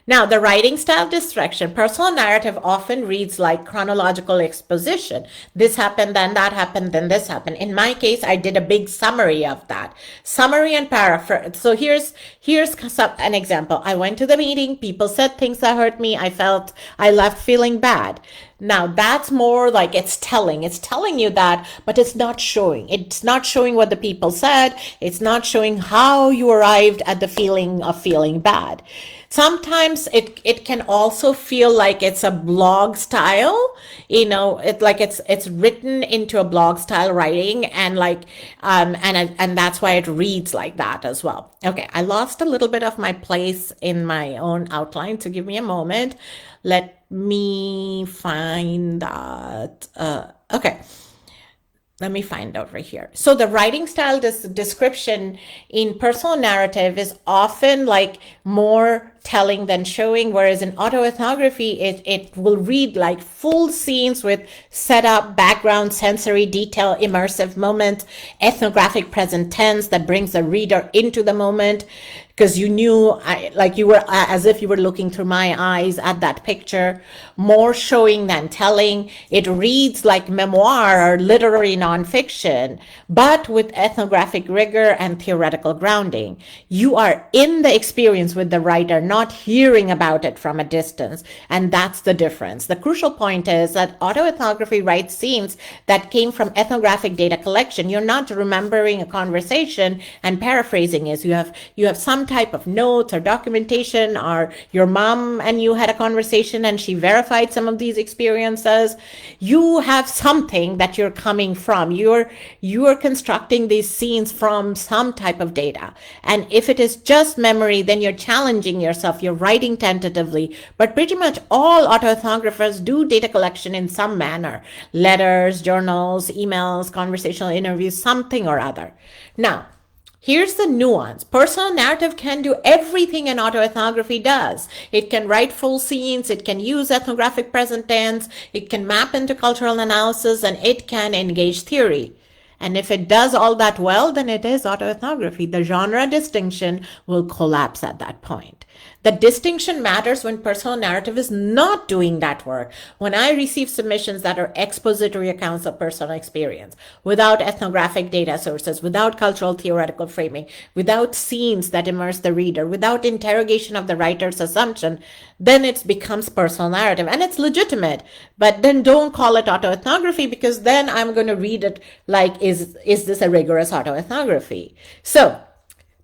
Now, the writing style distraction. Personal narrative often reads like chronological exposition. This happened, then that happened, then this happened. In my case, I did a big summary of that. Summary and paraphrase. So here's an example. I went to the meeting. People said things that hurt me. I left feeling bad. Now, that's more like it's telling. It's telling you that, but it's not showing. It's not showing what the people said. It's not showing how you arrived at the feeling of feeling bad. Sometimes it can also feel like it's a blog style, it's written into a blog style writing, and and that's why it reads like that as well. Okay, I lost a little bit of my place in my own outline, so give me a moment. Let me find that. Okay. Let me find over here. So the writing style description in personal narrative is often like more telling than showing, whereas in autoethnography, it will read like full scenes with setup, background, sensory detail, immersive moment, ethnographic present tense that brings the reader into the moment, because you knew, you were as if you were looking through my eyes at that picture. More showing than telling. It reads like memoir or literary nonfiction, but with ethnographic rigor and theoretical grounding. You are in the experience with the writer, not hearing about it from a distance. And that's the difference. The crucial point is that autoethnography writes scenes that came from ethnographic data collection. You're not remembering a conversation and paraphrasing it. You have some type of notes or documentation, or your mom and you had a conversation and she verified some of these experiences. You have something that you're coming from. You're constructing these scenes from some type of data. And if it is just memory, then you're challenging yourself. You're writing tentatively. But pretty much all autoethnographers do data collection in some manner. Letters, journals, emails, conversational interviews, something or other. Now, here's the nuance. Personal narrative can do everything an autoethnography does. It can write full scenes, it can use ethnographic present tense, it can map into cultural analysis, and it can engage theory. And if it does all that well, then it is autoethnography. The genre distinction will collapse at that point. The distinction matters when personal narrative is not doing that work. When I receive submissions that are expository accounts of personal experience, without ethnographic data sources, without cultural theoretical framing, without scenes that immerse the reader, without interrogation of the writer's assumption, then it becomes personal narrative, and it's legitimate. But then don't call it autoethnography, because then I'm going to read it like, is this a rigorous autoethnography? So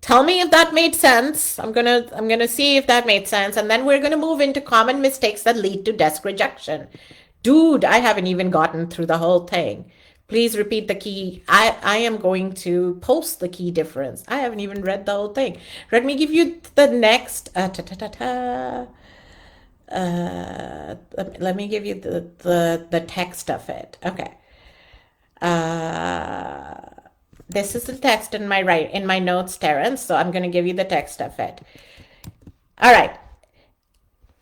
tell me if that made sense. I'm gonna see if that made sense, and then we're gonna move into common mistakes that lead to desk rejection. Dude, I haven't even gotten through the whole thing. Please repeat the key. I am going to post the key difference. I haven't even read the whole thing. Let me give you the next. Let me give you the text of it. Okay. This is the text in my notes, Terrence. So I'm going to give you the text of it. All right.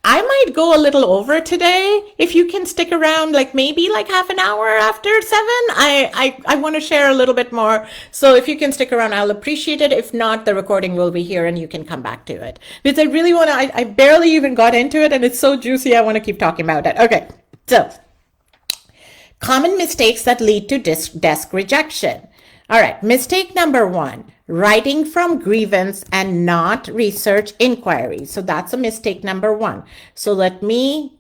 I might go a little over today. If you can stick around, like maybe like half an hour after 7, I want to share a little bit more. So if you can stick around, I'll appreciate it. If not, the recording will be here and you can come back to it. Because I really want to, I barely even got into it and it's so juicy. I want to keep talking about it. Okay. So common mistakes that lead to desk rejection. All right. Mistake number 1. Writing from grievance and not research inquiry. So that's a mistake number 1. So let me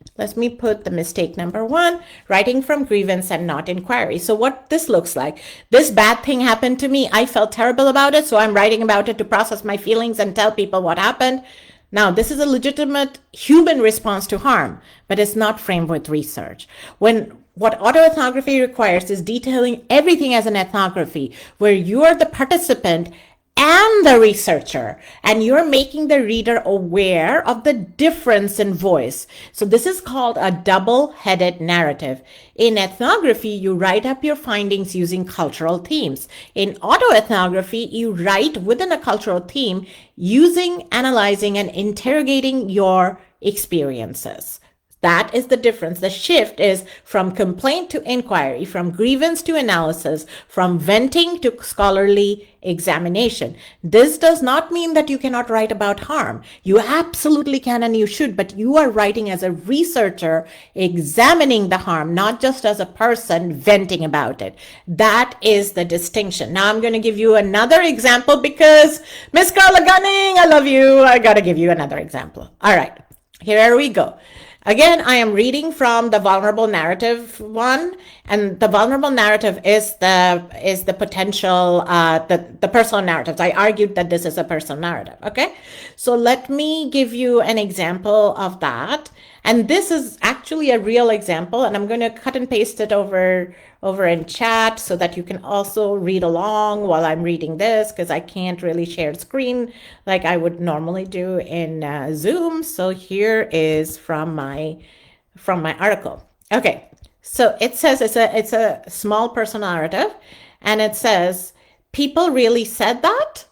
put the mistake number 1, writing from grievance and not inquiry. So what this looks like, this bad thing happened to me. I felt terrible about it. So I'm writing about it to process my feelings and tell people what happened. Now, this is a legitimate human response to harm, but it's not framed with research. What autoethnography requires is detailing everything as an ethnography, where you are the participant and the researcher, and you're making the reader aware of the difference in voice. So this is called a double-headed narrative. In ethnography, you write up your findings using cultural themes. In autoethnography, you write within a cultural theme using, analyzing, and interrogating your experiences. That is the difference. The shift is from complaint to inquiry, from grievance to analysis, from venting to scholarly examination. This does not mean that you cannot write about harm. You absolutely can and you should, but you are writing as a researcher examining the harm, not just as a person venting about it. That is the distinction. Now I'm going to give you another example because Miss Carla Gunning, I love you. I got to give you another example. All right, here we go. Again, I am reading from the vulnerable narrative one, and the vulnerable narrative is the potential, the personal narratives. I argued that this is a personal narrative, okay? So let me give you an example of that. And this is actually a real example, and I'm going to cut and paste it over in chat so that you can also read along while I'm reading this, because I can't really share screen like I would normally do in Zoom. So here is from my article. Okay, so it says it's a small personal narrative, and it says, people really said that?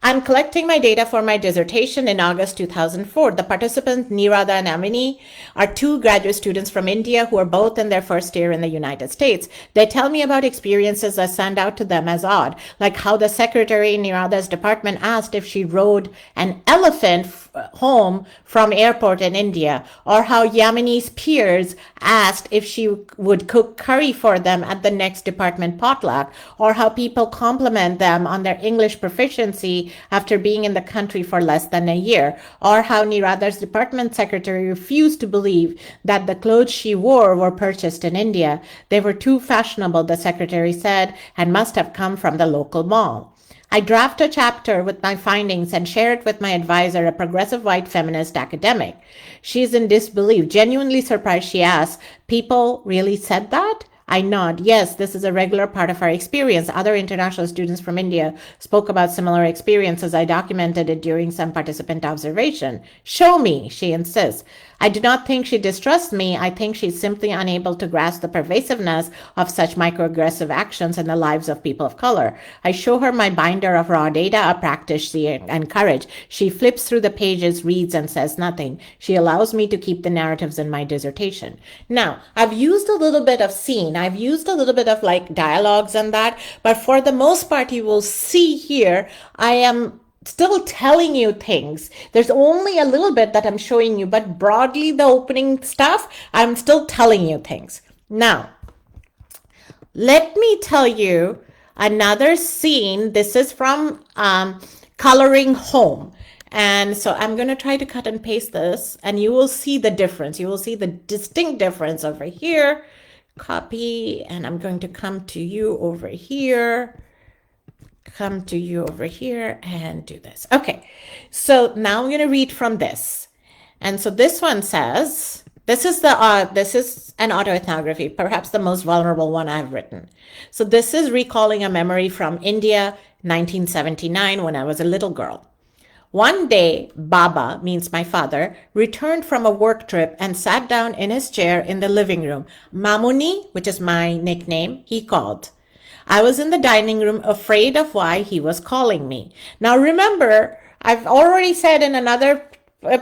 I'm collecting my data for my dissertation in August 2004. The participants, Nirada and Amini, are 2 graduate students from India who are both in their first year in the United States. They tell me about experiences that stand out to them as odd, like how the secretary in Nirada's department asked if she rode an elephant home from airport in India, or how Yamini's peers asked if she would cook curry for them at the next department potluck, or how people compliment them on their English proficiency after being in the country for less than a year, or how Nirada's department secretary refused to believe that the clothes she wore were purchased in India. They were too fashionable, the secretary said, and must have come from the local mall. I draft a chapter with my findings and share it with my advisor, a progressive white feminist academic. She's in disbelief, genuinely surprised. She asks, people really said that? I nod. Yes, this is a regular part of our experience. Other international students from India spoke about similar experiences. I documented it during some participant observation. Show me, she insists. I do not think she distrusts me. I think she's simply unable to grasp the pervasiveness of such microaggressive actions in the lives of people of color. I show her my binder of raw data, a practice she encouraged. She flips through the pages, reads, and says nothing. She allows me to keep the narratives in my dissertation. Now, I've used a little bit of scene. I've used a little bit of like dialogues and that, but for the most part, you will see here, I am still telling you things. There's only a little bit that I'm showing you, but broadly the opening stuff, I'm still telling you things. Now, let me tell you another scene. This is from Coloring Home. And so I'm going to try to cut and paste this, and you will see the difference. You will see the distinct difference over here. Copy, and I'm going to come to you over here. Come to you over here and do this. Okay, so now I'm going to read from this. And so this one says, This is an autoethnography, perhaps the most vulnerable one I've written. So this is recalling a memory from India, 1979, when I was a little girl. One day, Baba, means my father, returned from a work trip and sat down in his chair in the living room. Mamuni, which is my nickname, he called. I was in the dining room, afraid of why he was calling me. Now remember, I've already said in another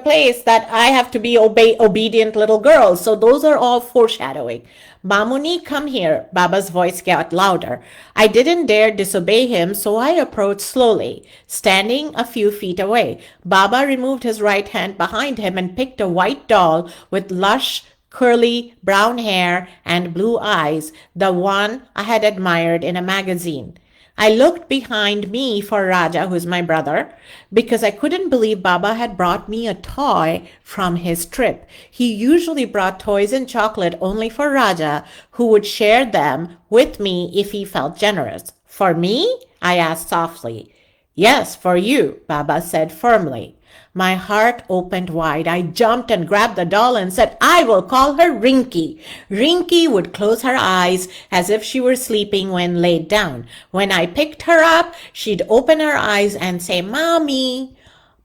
place that I have to be obedient little girl. So those are all foreshadowing. Mamuni, come here. Baba's voice got louder. I didn't dare disobey him, so I approached slowly, standing a few feet away. Baba removed his right hand behind him and picked a white doll with lush, curly brown hair and blue eyes, the one I had admired in a magazine. I looked behind me for Raja, who's my brother, because I couldn't believe Baba had brought me a toy from his trip. He usually brought toys and chocolate only for Raja, who would share them with me if he felt generous. For me? I asked softly. Yes, for you, Baba said firmly. My heart opened wide. I jumped and grabbed the doll and said, I will call her Rinky. Rinky would close her eyes as if she were sleeping when laid down. When I picked her up, she'd open her eyes and say, Mommy.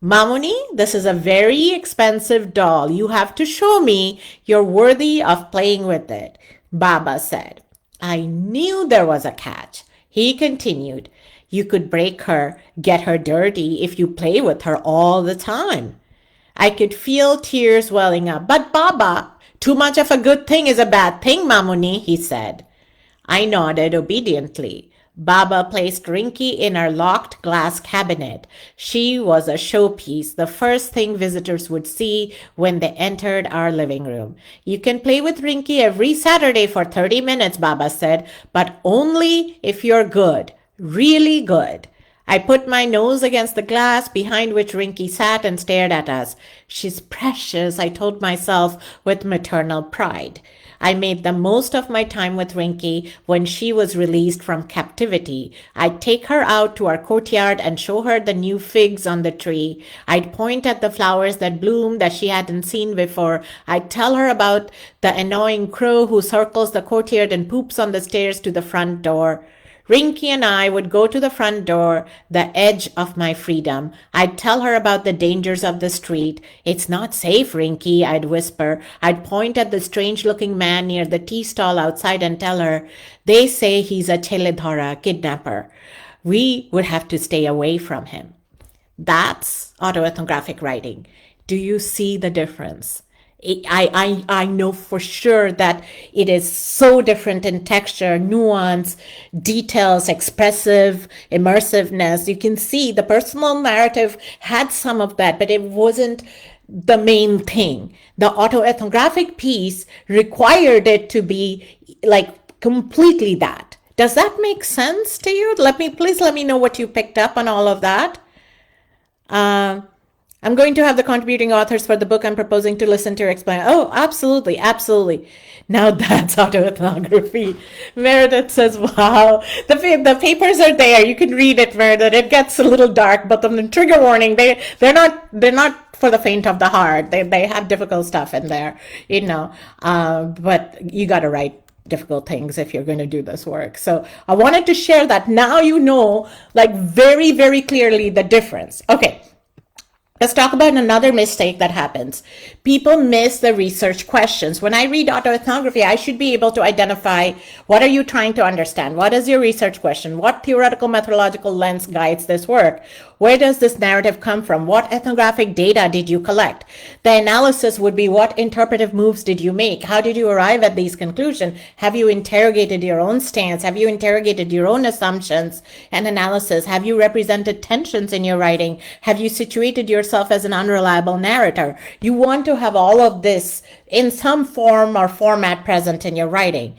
Mamuni, this is a very expensive doll. You have to show me you're worthy of playing with it, Baba said. I knew there was a catch. He continued, you could break her, get her dirty if you play with her all the time. I could feel tears welling up. But Baba, too much of a good thing is a bad thing, Mamuni, he said. I nodded obediently. Baba placed Rinky in our locked glass cabinet. She was a showpiece, the first thing visitors would see when they entered our living room. You can play with Rinky every Saturday for 30 minutes, Baba said, but only if you're good. Really good. I put my nose against the glass behind which Rinky sat and stared at us. She's precious, I told myself with maternal pride. I made the most of my time with Rinky when she was released from captivity. I'd take her out to our courtyard and show her the new figs on the tree. I'd point at the flowers that bloomed that she hadn't seen before. I'd tell her about the annoying crow who circles the courtyard and poops on the stairs to the front door. Rinky and I would go to the front door, the edge of my freedom. I'd tell her about the dangers of the street. It's not safe, Rinky, I'd whisper. I'd point at the strange-looking man near the tea stall outside and tell her, they say he's a Cheledhara kidnapper. We would have to stay away from him. That's autoethnographic writing. Do you see the difference? I know for sure that it is so different in texture, nuance, details, expressive, immersiveness. You can see the personal narrative had some of that, but it wasn't the main thing. The autoethnographic piece required it to be like completely that. Does that make sense to you? Please let me know what you picked up on all of that. I'm going to have the contributing authors for the book I'm proposing to listen to explain. Oh, absolutely, absolutely. Now that's autoethnography. Meredith says, wow, the papers are there. You can read it, Meredith. It gets a little dark, but the trigger warning, they're not for the faint of the heart. They have difficult stuff in there, but you got to write difficult things if you're going to do this work. So I wanted to share that. Now you know, like very, very clearly the difference. Okay. Let's talk about another mistake that happens. People miss the research questions. When I read autoethnography, I should be able to identify what are you trying to understand? What is your research question? What theoretical methodological lens guides this work? Where does this narrative come from? What ethnographic data did you collect? The analysis would be what interpretive moves did you make? How did you arrive at these conclusions? Have you interrogated your own stance? Have you interrogated your own assumptions and analysis? Have you represented tensions in your writing? Have you situated yourself as an unreliable narrator? You want to have all of this in some form or format present in your writing.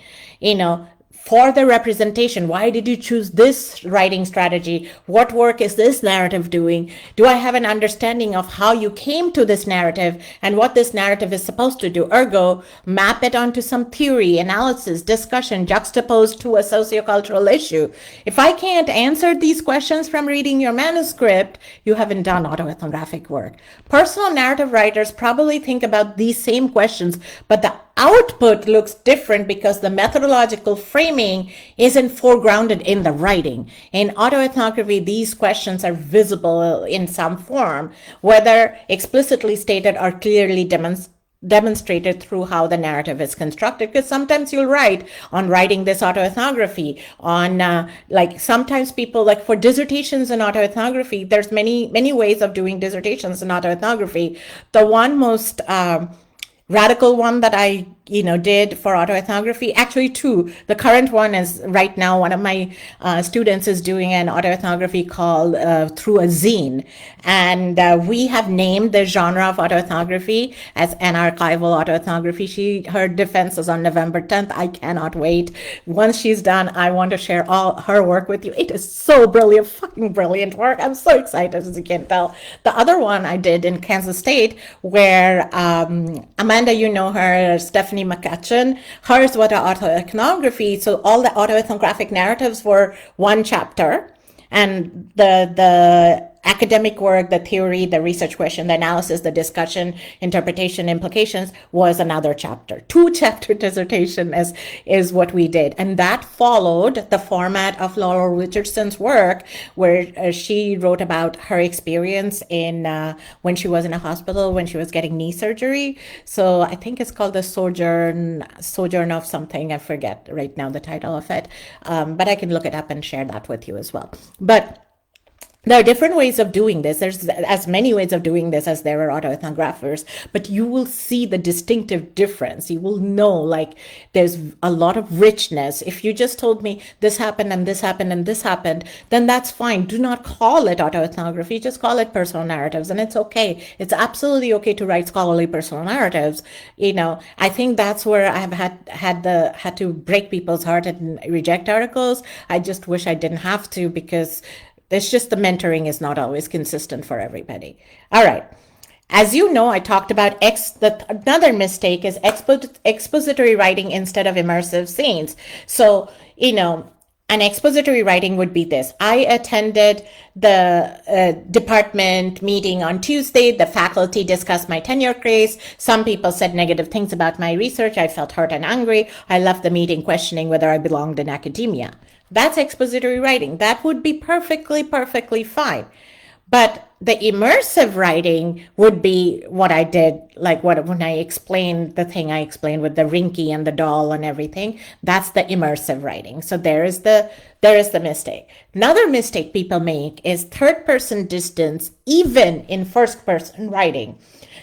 for the representation. Why did you choose this writing strategy? What work is this narrative doing? Do I have an understanding of how you came to this narrative and what this narrative is supposed to do? Ergo, map it onto some theory, analysis, discussion, juxtaposed to a sociocultural issue. If I can't answer these questions from reading your manuscript, you haven't done autoethnographic work. Personal narrative writers probably think about these same questions, but the output looks different because the methodological framing isn't foregrounded in the writing. In autoethnography, these questions are visible in some form, whether explicitly stated or clearly demonstrated through how the narrative is constructed. Because sometimes you'll write on writing this autoethnography on like sometimes people like for dissertations in autoethnography, there's many ways of doing dissertations in autoethnography. The one most radical one that I did for autoethnography, actually two. The current one is right now, one of my students is doing an autoethnography called Through a Zine. And we have named the genre of autoethnography as anarchival autoethnography. Her defense is on November 10th. I cannot wait. Once she's done, I want to share all her work with you. It is so brilliant, fucking brilliant work. I'm so excited, as you can tell. The other one I did in Kansas State, where Amanda, you know her, Stephanie McCutcheon, hers was autoethnography. So all the autoethnographic narratives were one chapter, and the academic work, the theory, the research question, the analysis, the discussion, interpretation, implications was another chapter. 2-chapter dissertation is what we did. And that followed the format of Laura Richardson's work, where she wrote about her experience in when she was in a hospital, when she was getting knee surgery. So I think it's called the Sojourn of something. I forget right now the title of it. But I can look it up and share that with you as well. But there are different ways of doing this. There's as many ways of doing this as there are autoethnographers, but you will see the distinctive difference. You will know, like, there's a lot of richness. If you just told me this happened and this happened and this happened, then that's fine. Do not call it autoethnography. Just call it personal narratives, and it's okay. It's absolutely okay to write scholarly personal narratives. I think that's where I've had to break people's heart and reject articles. I just wish I didn't have to, because it's just the mentoring is not always consistent for everybody. All right. As you know, I talked about another mistake is expository writing instead of immersive scenes. So, an expository writing would be this. I attended the department meeting on Tuesday. The faculty discussed my tenure case. Some people said negative things about my research. I felt hurt and angry. I left the meeting questioning whether I belonged in academia. That's expository writing. That would be perfectly fine. But the immersive writing would be what I did, like when I explained the thing I explained with the Rinky and the doll and everything. That's the immersive writing. So there is the mistake. Another mistake people make is third-person distance, even in first-person writing.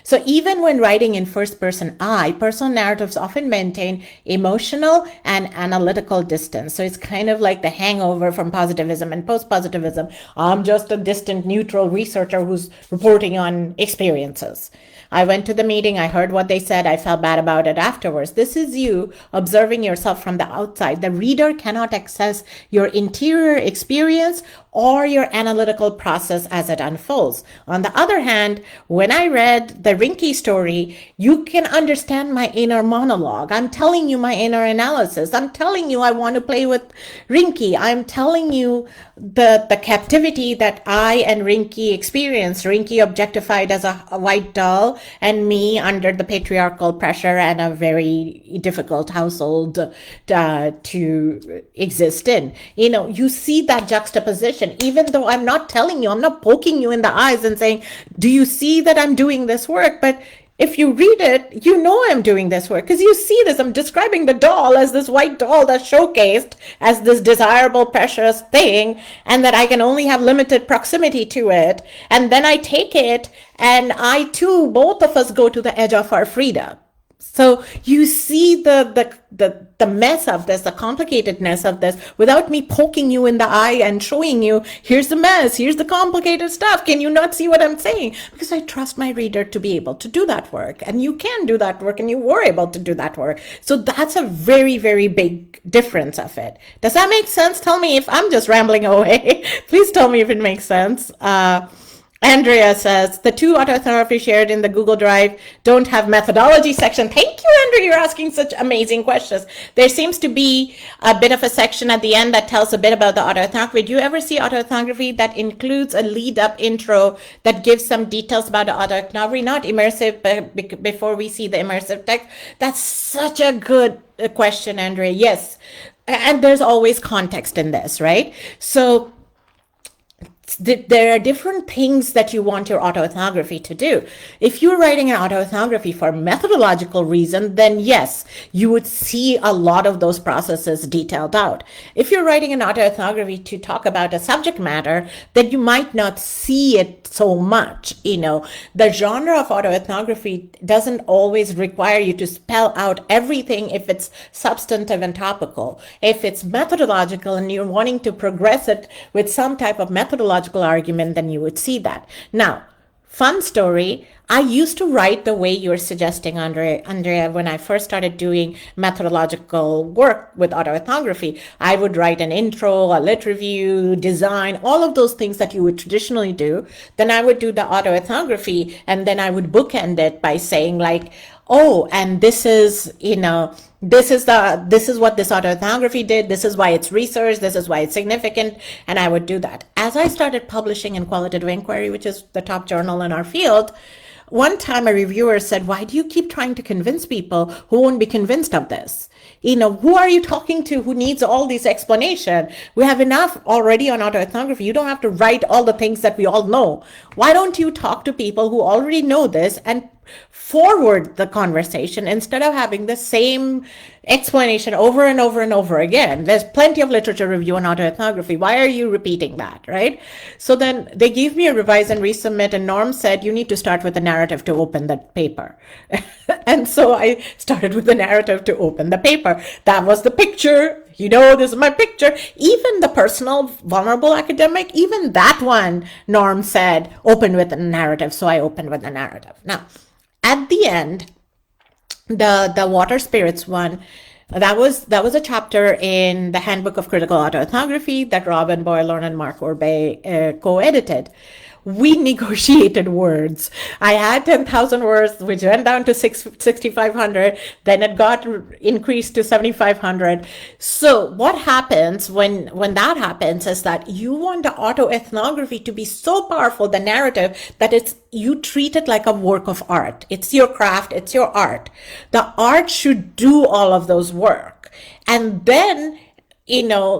So even when writing in first-person I, personal narratives often maintain emotional and analytical distance. So it's kind of like the hangover from positivism and post-positivism. I'm just a distant, neutral researcher who's reporting on experiences. I went to the meeting, I heard what they said, I felt bad about it afterwards. This is you observing yourself from the outside. The reader cannot access your interior experience or your analytical process as it unfolds. On the other hand, when I read the Rinky story, you can understand my inner monologue. I'm telling you my inner analysis. I'm telling you I want to play with Rinky. I'm telling you the captivity that I and Rinky experienced. Rinky objectified as a white doll, and me under the patriarchal pressure and a very difficult household to exist in. You see that juxtaposition, even though I'm not telling you, I'm not poking you in the eyes and saying, do you see that I'm doing this work? But if you read it, you know I'm doing this work because you see this. I'm describing the doll as this white doll that's showcased as this desirable, precious thing, and that I can only have limited proximity to it. And then I take it, and I too, both of us go to the edge of our freedom. So you see the mess of this, the complicatedness of this, without me poking you in the eye and showing you, here's the mess, here's the complicated stuff. Can you not see what I'm saying? Because I trust my reader to be able to do that work. And you can do that work, and you were able to do that work. So that's a very, very big difference of it. Does that make sense? Tell me if I'm just rambling away. Please tell me if it makes sense. Andrea says, the two autoethnography shared in the Google Drive don't have methodology section. Thank you, Andrea. You're asking such amazing questions. There seems to be a bit of a section at the end that tells a bit about the autoethnography. Do you ever see autoethnography that includes a lead-up intro that gives some details about the autoethnography? Not immersive, but before we see the immersive text. That's such a good question, Andrea. Yes. And there's always context in this, right? So there are different things that you want your autoethnography to do. If you're writing an autoethnography for methodological reason, then yes, you would see a lot of those processes detailed out. If you're writing an autoethnography to talk about a subject matter, then you might not see it so much. The genre of autoethnography doesn't always require you to spell out everything if it's substantive and topical. If it's methodological and you're wanting to progress it with some type of methodological argument, then you would see that. Now, fun story, I used to write the way you're suggesting, Andrea, when I first started doing methodological work with autoethnography. I would write an intro, a lit review, design, all of those things that you would traditionally do. Then I would do the autoethnography, and then I would bookend it by saying like, oh, and this is this is what this autoethnography did. This is why it's research. This is why it's significant. And I would do that. As I started publishing in Qualitative Inquiry, which is the top journal in our field, one time a reviewer said, why do you keep trying to convince people who won't be convinced of this? Who are you talking to who needs all this explanation? We have enough already on autoethnography. You don't have to write all the things that we all know. Why don't you talk to people who already know this and forward the conversation instead of having the same explanation over and over and over again? There's plenty of literature review on autoethnography. Why are you repeating that, right? So then they gave me a revise and resubmit, and Norm said, you need to start with the narrative to open the paper. And so I started with the narrative to open the paper. That was the picture. This is my picture. Even the personal, vulnerable academic, even that one, Norm said, open with the narrative. So I opened with the narrative. Now, at the end, the water spirits one, that was a chapter in the Handbook of Critical Autoethnography that Robin Boylorn and Mark Orbe co-edited. We negotiated words. I had 10,000 words, which went down to 6,500. Then it got increased to 7,500. So what happens when that happens is that you want the autoethnography to be so powerful, the narrative, that you treat it like a work of art. It's your craft. It's your art. The art should do all of those work. And then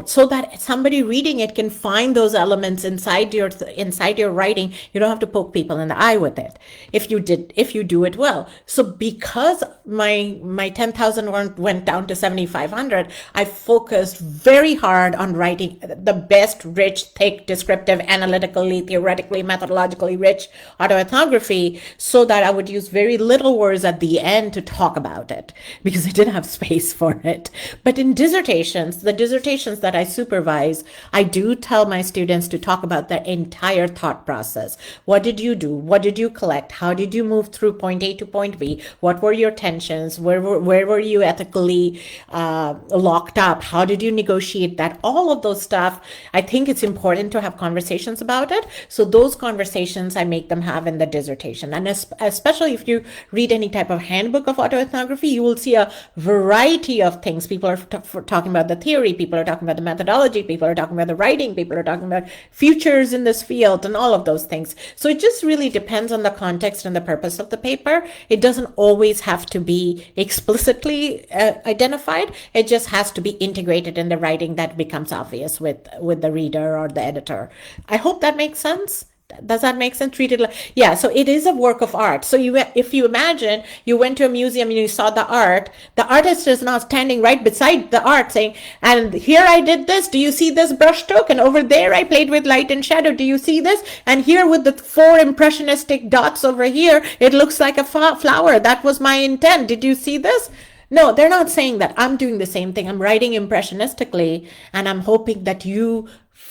so that somebody reading it can find those elements inside your writing. You don't have to poke people in the eye with it if you do it well. So because my 10,000 went down to 7,500, I focused very hard on writing the best, rich, thick, descriptive, analytically, theoretically, methodologically rich autoethnography, so that I would use very little words at the end to talk about it, because I didn't have space for it. But in dissertations, the dissertations that I supervise, I do tell my students to talk about the entire thought process. What did you do? What did you collect? How did you move through point A to point B? What were your tensions? Where were you ethically locked up? How did you negotiate that? All of those stuff, I think it's important to have conversations about it. So those conversations, I make them have in the dissertation. And especially if you read any type of handbook of autoethnography, you will see a variety of things. People are talking about the theory, people are talking about the methodology, people are talking about the writing, people are talking about futures in this field, and all of those things. So it just really depends on the context and the purpose of the paper. It doesn't always have to be explicitly identified. It just has to be integrated in the writing that becomes obvious with the reader or the editor. I hope that makes sense. Does that make sense? Treated like, yeah. So it is a work of art. So if you imagine you went to a museum and you saw the artist is now standing right beside the art saying, and here I did this. Do you see this brushstroke? And over there I played with light and shadow. Do you see this? And here with the 4 impressionistic dots over here, it looks like a flower. That was my intent. Did you see this? No, they're not saying that. I'm doing the same thing. I'm writing impressionistically, and I'm hoping that you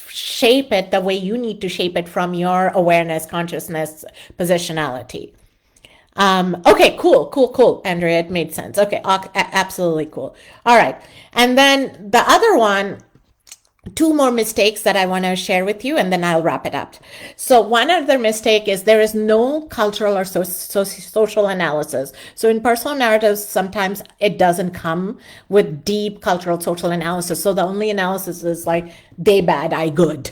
shape it the way you need to shape it from your awareness, consciousness, positionality. Okay, cool. Andrea, it made sense. Okay, absolutely cool. All right. And then the other one, 2 more mistakes that I want to share with you, and then I'll wrap it up. So one other mistake is there is no cultural or social analysis. So in personal narratives, sometimes it doesn't come with deep cultural social analysis. So the only analysis is like they bad, I good.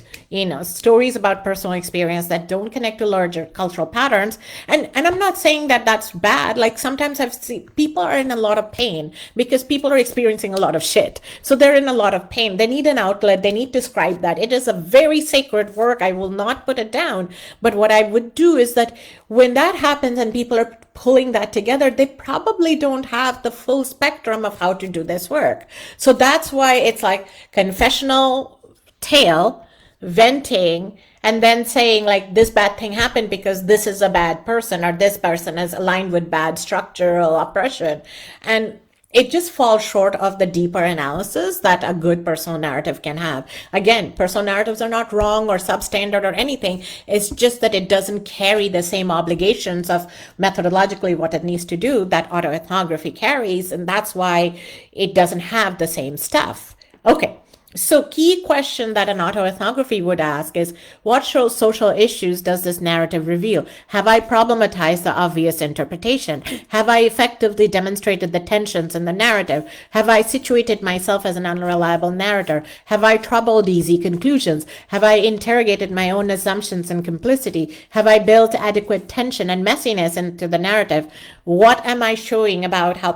Stories about personal experience that don't connect to larger cultural patterns. And I'm not saying that that's bad. Like sometimes I've seen people are in a lot of pain because people are experiencing a lot of shit. So they're in a lot of pain. They need an outlet. They need to describe that. It is a very sacred work. I will not put it down. But what I would do is that when that happens and people are pulling that together, they probably don't have the full spectrum of how to do this work. So that's why it's like confessional tale, venting, and then saying like this bad thing happened because this is a bad person or this person is aligned with bad structural oppression. And it just falls short of the deeper analysis that a good personal narrative can have. Again, personal narratives are not wrong or substandard or anything. It's just that it doesn't carry the same obligations of methodologically what it needs to do that autoethnography carries. And that's why it doesn't have the same stuff. Okay. So key question that an autoethnography would ask is, what social issues does this narrative reveal? Have I problematized the obvious interpretation? Have I effectively demonstrated the tensions in the narrative? Have I situated myself as an unreliable narrator? Have I troubled easy conclusions? Have I interrogated my own assumptions and complicity? Have I built adequate tension and messiness into the narrative? What am I showing about how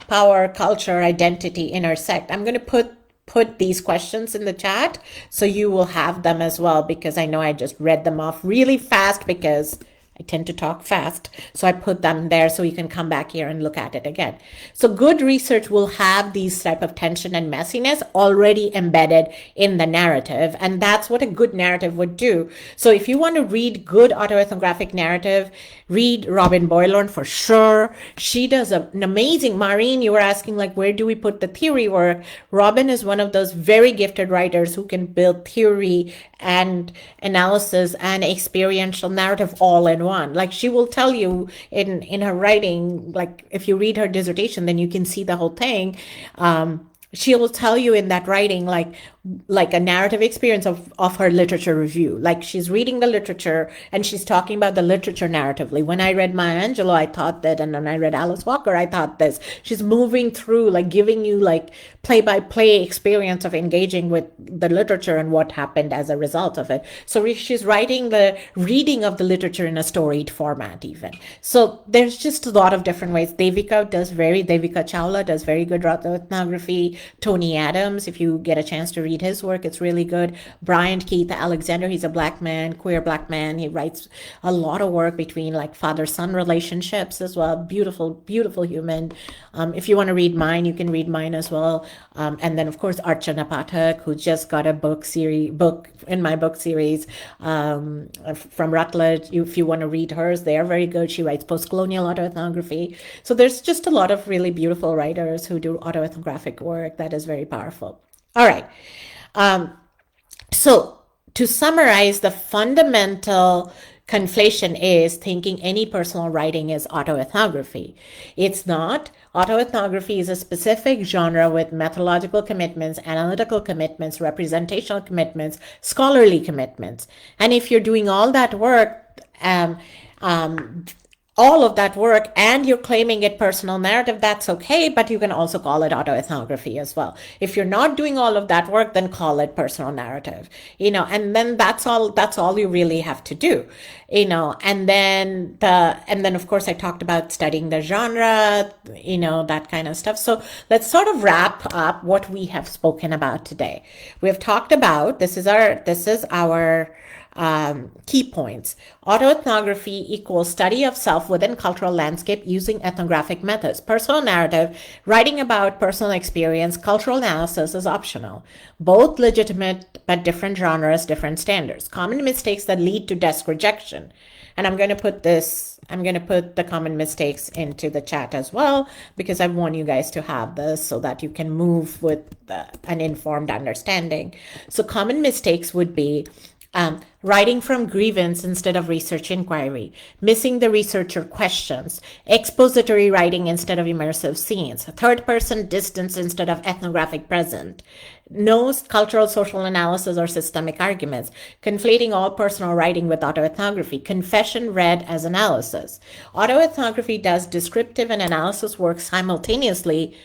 power, culture, identity intersect? I'm going to put these questions in the chat so you will have them as well, because I know I just read them off really fast because I tend to talk fast. So I put them there so you can come back here and look at it again. So good research will have these type of tension and messiness already embedded in the narrative. And that's what a good narrative would do. So if you want to read good autoethnographic narrative, read Robin Boylorn for sure. She does an amazing, Maureen, you were asking like, where do we put the theory work? Robin is one of those very gifted writers who can build theory and analysis and experiential narrative all in one. Like she will tell you in her writing, like if you read her dissertation, then you can see the whole thing. She will tell you in that writing, like a narrative experience of her literature review. Like she's reading the literature and she's talking about the literature narratively. When I read Maya Angelou, I thought that, and when I read Alice Walker, I thought this. She's moving through, like giving you like play-by-play experience of engaging with the literature and what happened as a result of it. So she's writing the reading of the literature in a storied format even. So there's just a lot of different ways. Devika Chawla does very good autoethnography. Tony Adams, if you get a chance to read his work, it's really good. Brian Keith Alexander, he's a black man, queer black man. He writes a lot of work between like father-son relationships as well. Beautiful, beautiful human. If you want to read mine, you can read mine as well. And then of course Archana Pathak, who just got a book in my book series from Routledge. If you want to read hers, they are very good. She writes post-colonial autoethnography. So there's just a lot of really beautiful writers who do autoethnographic work that is very powerful. All right. So to summarize, the fundamental conflation is thinking any personal writing is autoethnography. It's not. Autoethnography is a specific genre with methodological commitments, analytical commitments, representational commitments, scholarly commitments. And if you're doing all that work, and you're claiming it personal narrative, that's okay, but you can also call it autoethnography as well. If you're not doing all of that work, then call it personal narrative, and then that's all you really have to do, and then of course I talked about studying the genre, that kind of stuff. So let's sort of wrap up what we have spoken about today. We have talked about, this is our key points. Autoethnography equals study of self within cultural landscape using ethnographic methods. Personal narrative, writing about personal experience, cultural analysis is optional. Both legitimate but different genres, different standards. Common mistakes that lead to desk rejection. And I'm going to put the common mistakes into the chat as well, because I want you guys to have this so that you can move with an informed understanding. So common mistakes would be writing from grievance instead of research inquiry, missing the researcher questions, expository writing instead of immersive scenes, third person distance instead of ethnographic present, no cultural social analysis or systemic arguments, conflating all personal writing with autoethnography, confession read as analysis. Autoethnography does descriptive and analysis work simultaneously,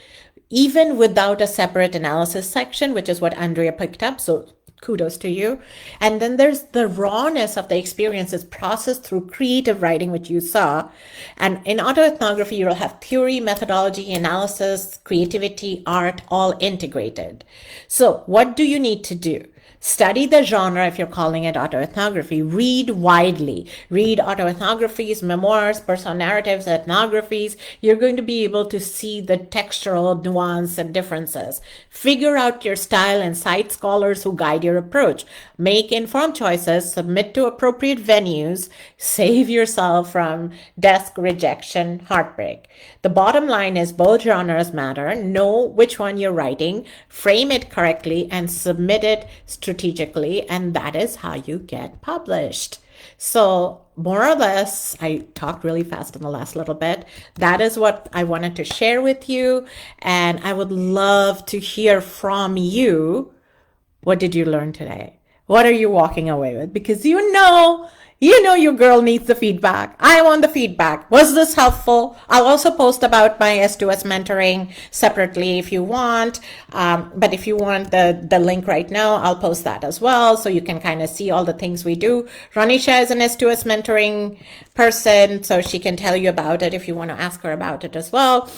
even without a separate analysis section, which is what Andrea picked up. So kudos to you. And then there's the rawness of the experiences processed through creative writing, which you saw. And in autoethnography, you'll have theory, methodology, analysis, creativity, art, all integrated. So what do you need to do? Study the genre if you're calling it autoethnography. Read widely. Read autoethnographies, memoirs, personal narratives, ethnographies. You're going to be able to see the textural nuance and differences. Figure out your style and cite scholars who guide your approach. Make informed choices. Submit to appropriate venues. Save yourself from desk rejection, heartbreak. The bottom line is both genres matter. Know which one you're writing. Frame it correctly and submit it strategically, and that is how you get published. So more or less, I talked really fast in the last little bit. That is what I wanted to share with you, and I would love to hear from you. What did you learn today? What are you walking away with? Because you know your girl needs the feedback. I want the feedback. Was this helpful? I'll also post about my S2S mentoring separately if you want. But if you want the link right now, I'll post that as well, so you can kind of see all the things we do. Ranisha is an S2S mentoring person, so she can tell you about it if you want to ask her about it as well.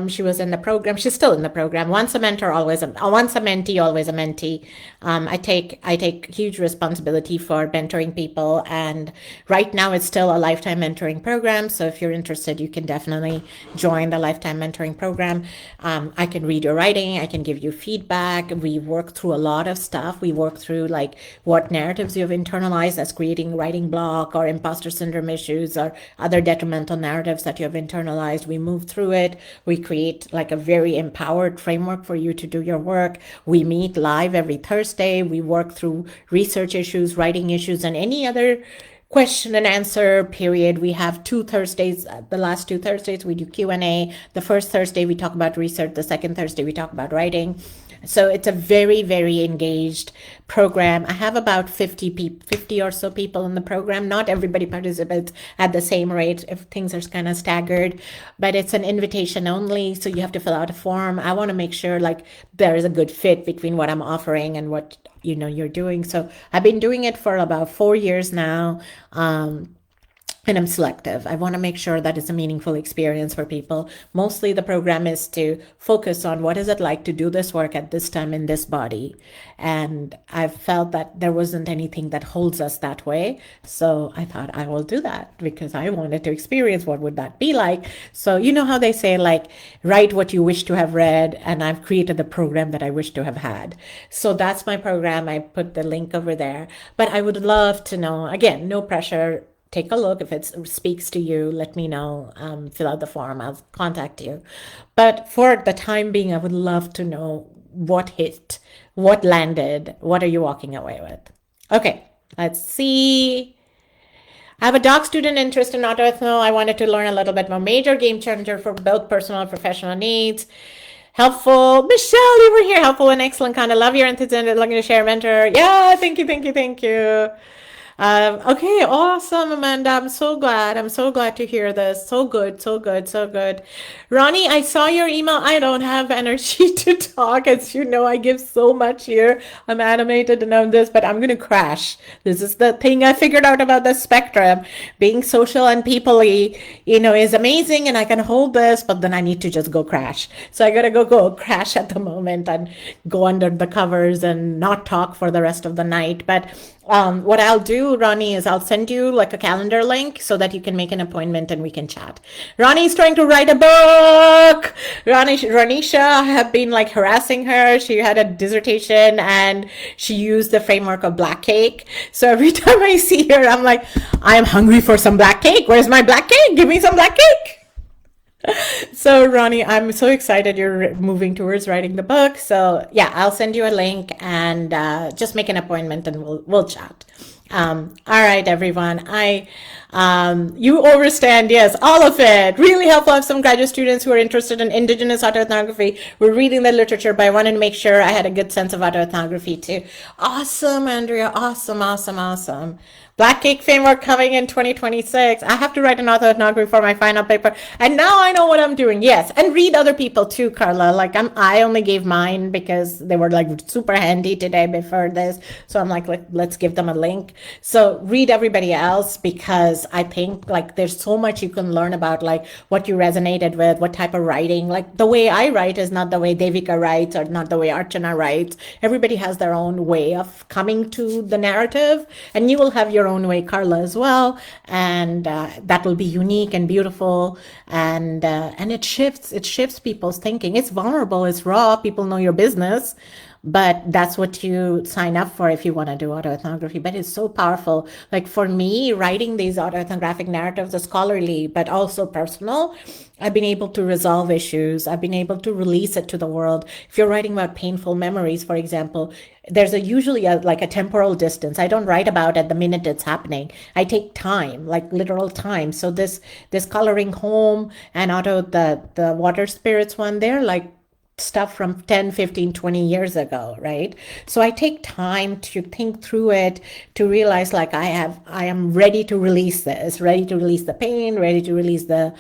She was in the program. She's still in the program. Once a mentor, once a mentee, always a mentee. I take huge responsibility for mentoring people, and right now it's still a lifetime mentoring program. So if you're interested, you can definitely join the lifetime mentoring program. I can read your writing. I can give you feedback. We work through a lot of stuff. We work through like what narratives you've internalized that's creating writing block or imposter syndrome issues or other detrimental narratives that you have internalized. We move through it. We create like a very empowered framework for you to do your work. We meet live every Thursday. We work through research issues, writing issues, and any other question and answer period. We have 2 Thursdays. The last 2 Thursdays we do Q&A. The first Thursday we talk about research. The second Thursday we talk about writing. So it's a very, very engaged program. I have about 50 or so people in the program. Not everybody participates at the same rate. If things are kind of staggered, but it's an invitation only. So you have to fill out a form. I want to make sure like there is a good fit between what I'm offering and what you're doing. So I've been doing it for about 4 years now. And I'm selective. I want to make sure that it's a meaningful experience for people. Mostly the program is to focus on what is it like to do this work at this time in this body. And I've felt that there wasn't anything that holds us that way. So I thought I will do that because I wanted to experience what would that be like. So you know how they say like, write what you wish to have read. And I've created the program that I wish to have had. So that's my program. I put the link over there. But I would love to know, again, no pressure. Take a look. If it speaks to you, let me know. Fill out the form. I'll contact you. But for the time being, I would love to know what hit, what landed, what are you walking away with? Okay, let's see. I have a doc student interest in autoethno. I wanted to learn a little bit more. Major game changer for both personal and professional needs. Helpful. Michelle, you were here. Helpful and excellent. Kind of love your enthusiasm. Looking to share mentor. Yeah, thank you. Okay, awesome, Amanda. I'm so glad to hear this. So good. Ronnie, I saw your email. I don't have energy to talk. As you know, I give so much here. I'm animated and on this, but I'm going to crash. This is the thing I figured out about the spectrum. Being social and people-y, is amazing, and I can hold this, but then I need to just go crash. So I got to go crash at the moment and go under the covers and not talk for the rest of the night. But What I'll do, Ronnie, is I'll send you like a calendar link so that you can make an appointment and we can chat. Ronnie's trying to write a book. Ronisha have been like harassing her. She had a dissertation and she used the framework of black cake. So every time I see her, I'm like, I'm hungry for some black cake. Where's my black cake? Give me some black cake. So, Ronnie, I'm so excited you're moving towards writing the book. So, yeah, I'll send you a link and just make an appointment and we'll chat. All right, everyone. You overstand, yes, all of it. Really helpful. I have some graduate students who are interested in indigenous autoethnography. We're reading the literature, but I wanted to make sure I had a good sense of autoethnography too. Awesome, Andrea. Awesome, awesome, awesome. Black Cake Framework coming in 2026. I have to write an autoethnography for my final paper. And now I know what I'm doing. Yes. And read other people too, Carla. Like I only gave mine because they were like super handy today before this. So I'm like, let's give them a link. So read everybody else because I think like there's so much you can learn about like what you resonated with, what type of writing. Like the way I write is not the way Devika writes or not the way Archana writes. Everybody has their own way of coming to the narrative, and you will have your own way, Carla, as well, and that will be unique and beautiful, and it shifts people's thinking. It's vulnerable, it's raw. People know your business, but that's what you sign up for if you want to do autoethnography. But it's so powerful. Like for me, writing these autoethnographic narratives are scholarly, but also personal. I've been able to resolve issues. I've been able to release it to the world. If you're writing about painful memories, for example, there's usually like a temporal distance. I don't write about it the minute it's happening. I take time, like literal time. So this coloring home and the water spirits one, they're like stuff from 10, 15, 20 years ago, right? So I take time to think through it, to realize like I am ready to release this, ready to release the pain, ready to release the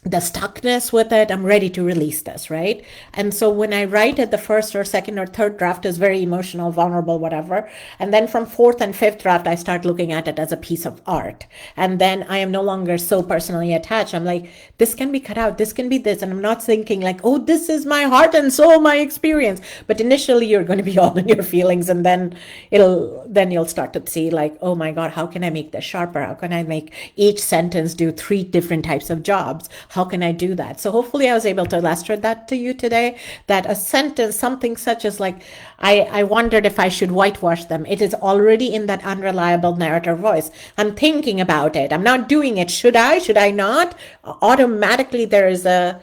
stuckness with it. I'm ready to release this, right? And so when I write it, the first or second or third draft is very emotional, vulnerable, whatever. And then from fourth and fifth draft, I start looking at it as a piece of art. And then I am no longer so personally attached. I'm like, this can be cut out. This can be this. And I'm not thinking like, oh, this is my heart and soul, my experience. But initially you're going to be all in your feelings. And then you'll start to see like, oh my God, how can I make this sharper? How can I make each sentence do 3 different types of jobs? How can I do that? So hopefully I was able to illustrate that to you today, that a sentence, something such as like, I wondered if I should whitewash them. It is already in that unreliable narrator voice. I'm thinking about it. I'm not doing it. Should I? Should I not? Automatically there is a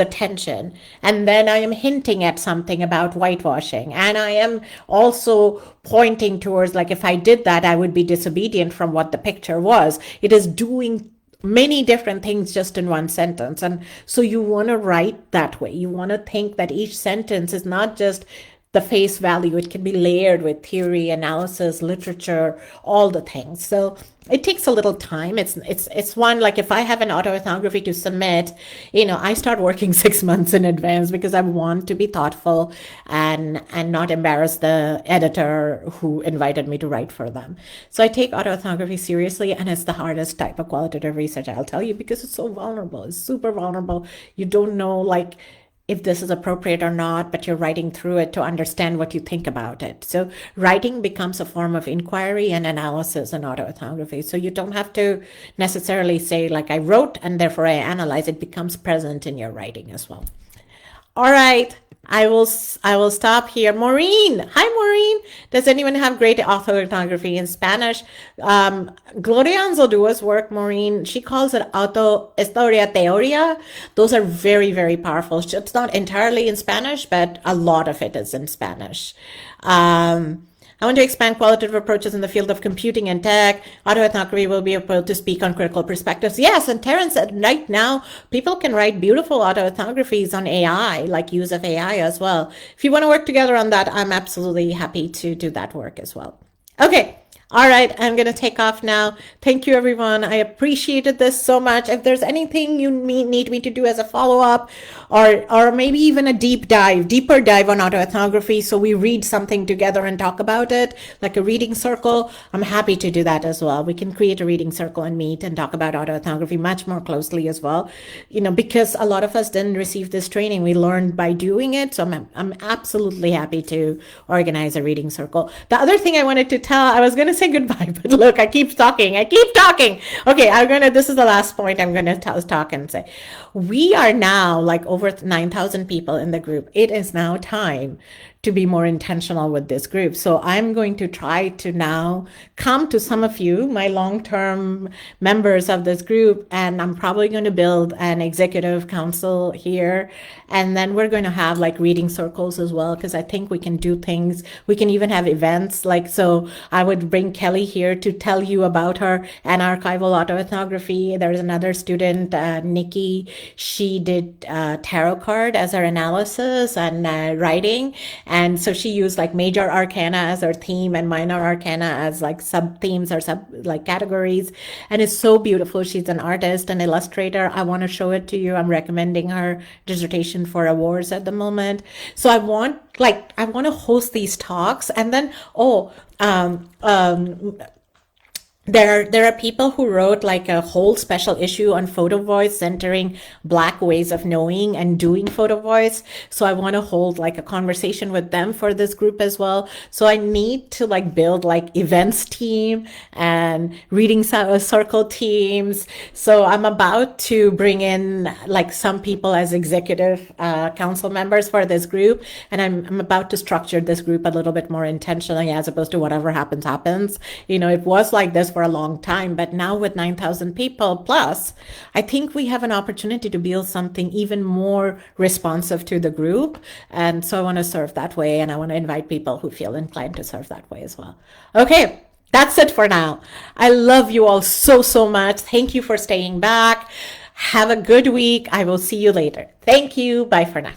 tension. And then I am hinting at something about whitewashing. And I am also pointing towards like, if I did that, I would be disobedient from what the picture was. It is doing many different things just in one sentence. And so you want to write that way. You want to think that each sentence is not just the face value. It can be layered with theory, analysis, literature, all the things. So it takes a little time. It's one, like if I have an autoethnography to submit, I start working 6 months in advance because I want to be thoughtful and not embarrass the editor who invited me to write for them. So I take autoethnography seriously, and it's the hardest type of qualitative research, I'll tell you, because it's so vulnerable. It's super vulnerable. You don't know like if this is appropriate or not, but you're writing through it to understand what you think about it. So writing becomes a form of inquiry and analysis in autoethnography. So you don't have to necessarily say like I wrote and therefore I analyze. It becomes present in your writing as well. All right. I will stop here. Maureen. Hi, Maureen. Does anyone have great autoethnography in Spanish? Gloria Anzaldua's work, Maureen, she calls it Autohistoria Teoria. Those are very, very powerful. It's not entirely in Spanish, but a lot of it is in Spanish. I want to expand qualitative approaches in the field of computing and tech. Autoethnography will be able to speak on critical perspectives. Yes, and Terence said right now, people can write beautiful autoethnographies on AI, like use of AI as well. If you want to work together on that, I'm absolutely happy to do that work as well. Okay, All right, I'm going to take off now. Thank you, everyone. I appreciated this so much. If there's anything you need me to do as a follow-up, or maybe even a deeper dive on autoethnography, so we read something together and talk about it, like a reading circle, I'm happy to do that as well. We can create a reading circle and meet and talk about autoethnography much more closely as well. Because a lot of us didn't receive this training. We learned by doing it. So I'm absolutely happy to organize a reading circle. The other thing I wanted to tell, I was going to say goodbye, but look, I keep talking. Okay, this is the last point I'm going to talk and say. We are now like over 9,000 people in the group. It is now time to be more intentional with this group. So I'm going to try to now come to some of you, my long-term members of this group, and I'm probably going to build an executive council here. And then we're going to have like reading circles as well, because I think we can do things. We can even have events. So I would bring Kelly here to tell you about her anarchival autoethnography. There's another student, Nikki. She did tarot card as her analysis and writing. And so she used like major arcana as her theme and minor arcana as like sub themes or sub like categories. And it's so beautiful. She's an artist and illustrator. I want to show it to you. I'm recommending her dissertation for awards at the moment. So I want to host these talks, and then there are people who wrote like a whole special issue on photo voice, centering Black ways of knowing and doing photo voice. So I want to hold like a conversation with them for this group as well. So I need to like build like events team and reading circle teams. So I'm about to bring in like some people as executive council members for this group. And I'm about to structure this group a little bit more intentionally, as opposed to whatever happens. It was like this for a long time, but now with 9,000 people plus, I think we have an opportunity to build something even more responsive to the group. And so I want to serve that way, and I want to invite people who feel inclined to serve that way as well. Okay, that's it for now. I love you all so much. Thank you for staying back. Have a good week. I will see you later. Thank you. Bye for now.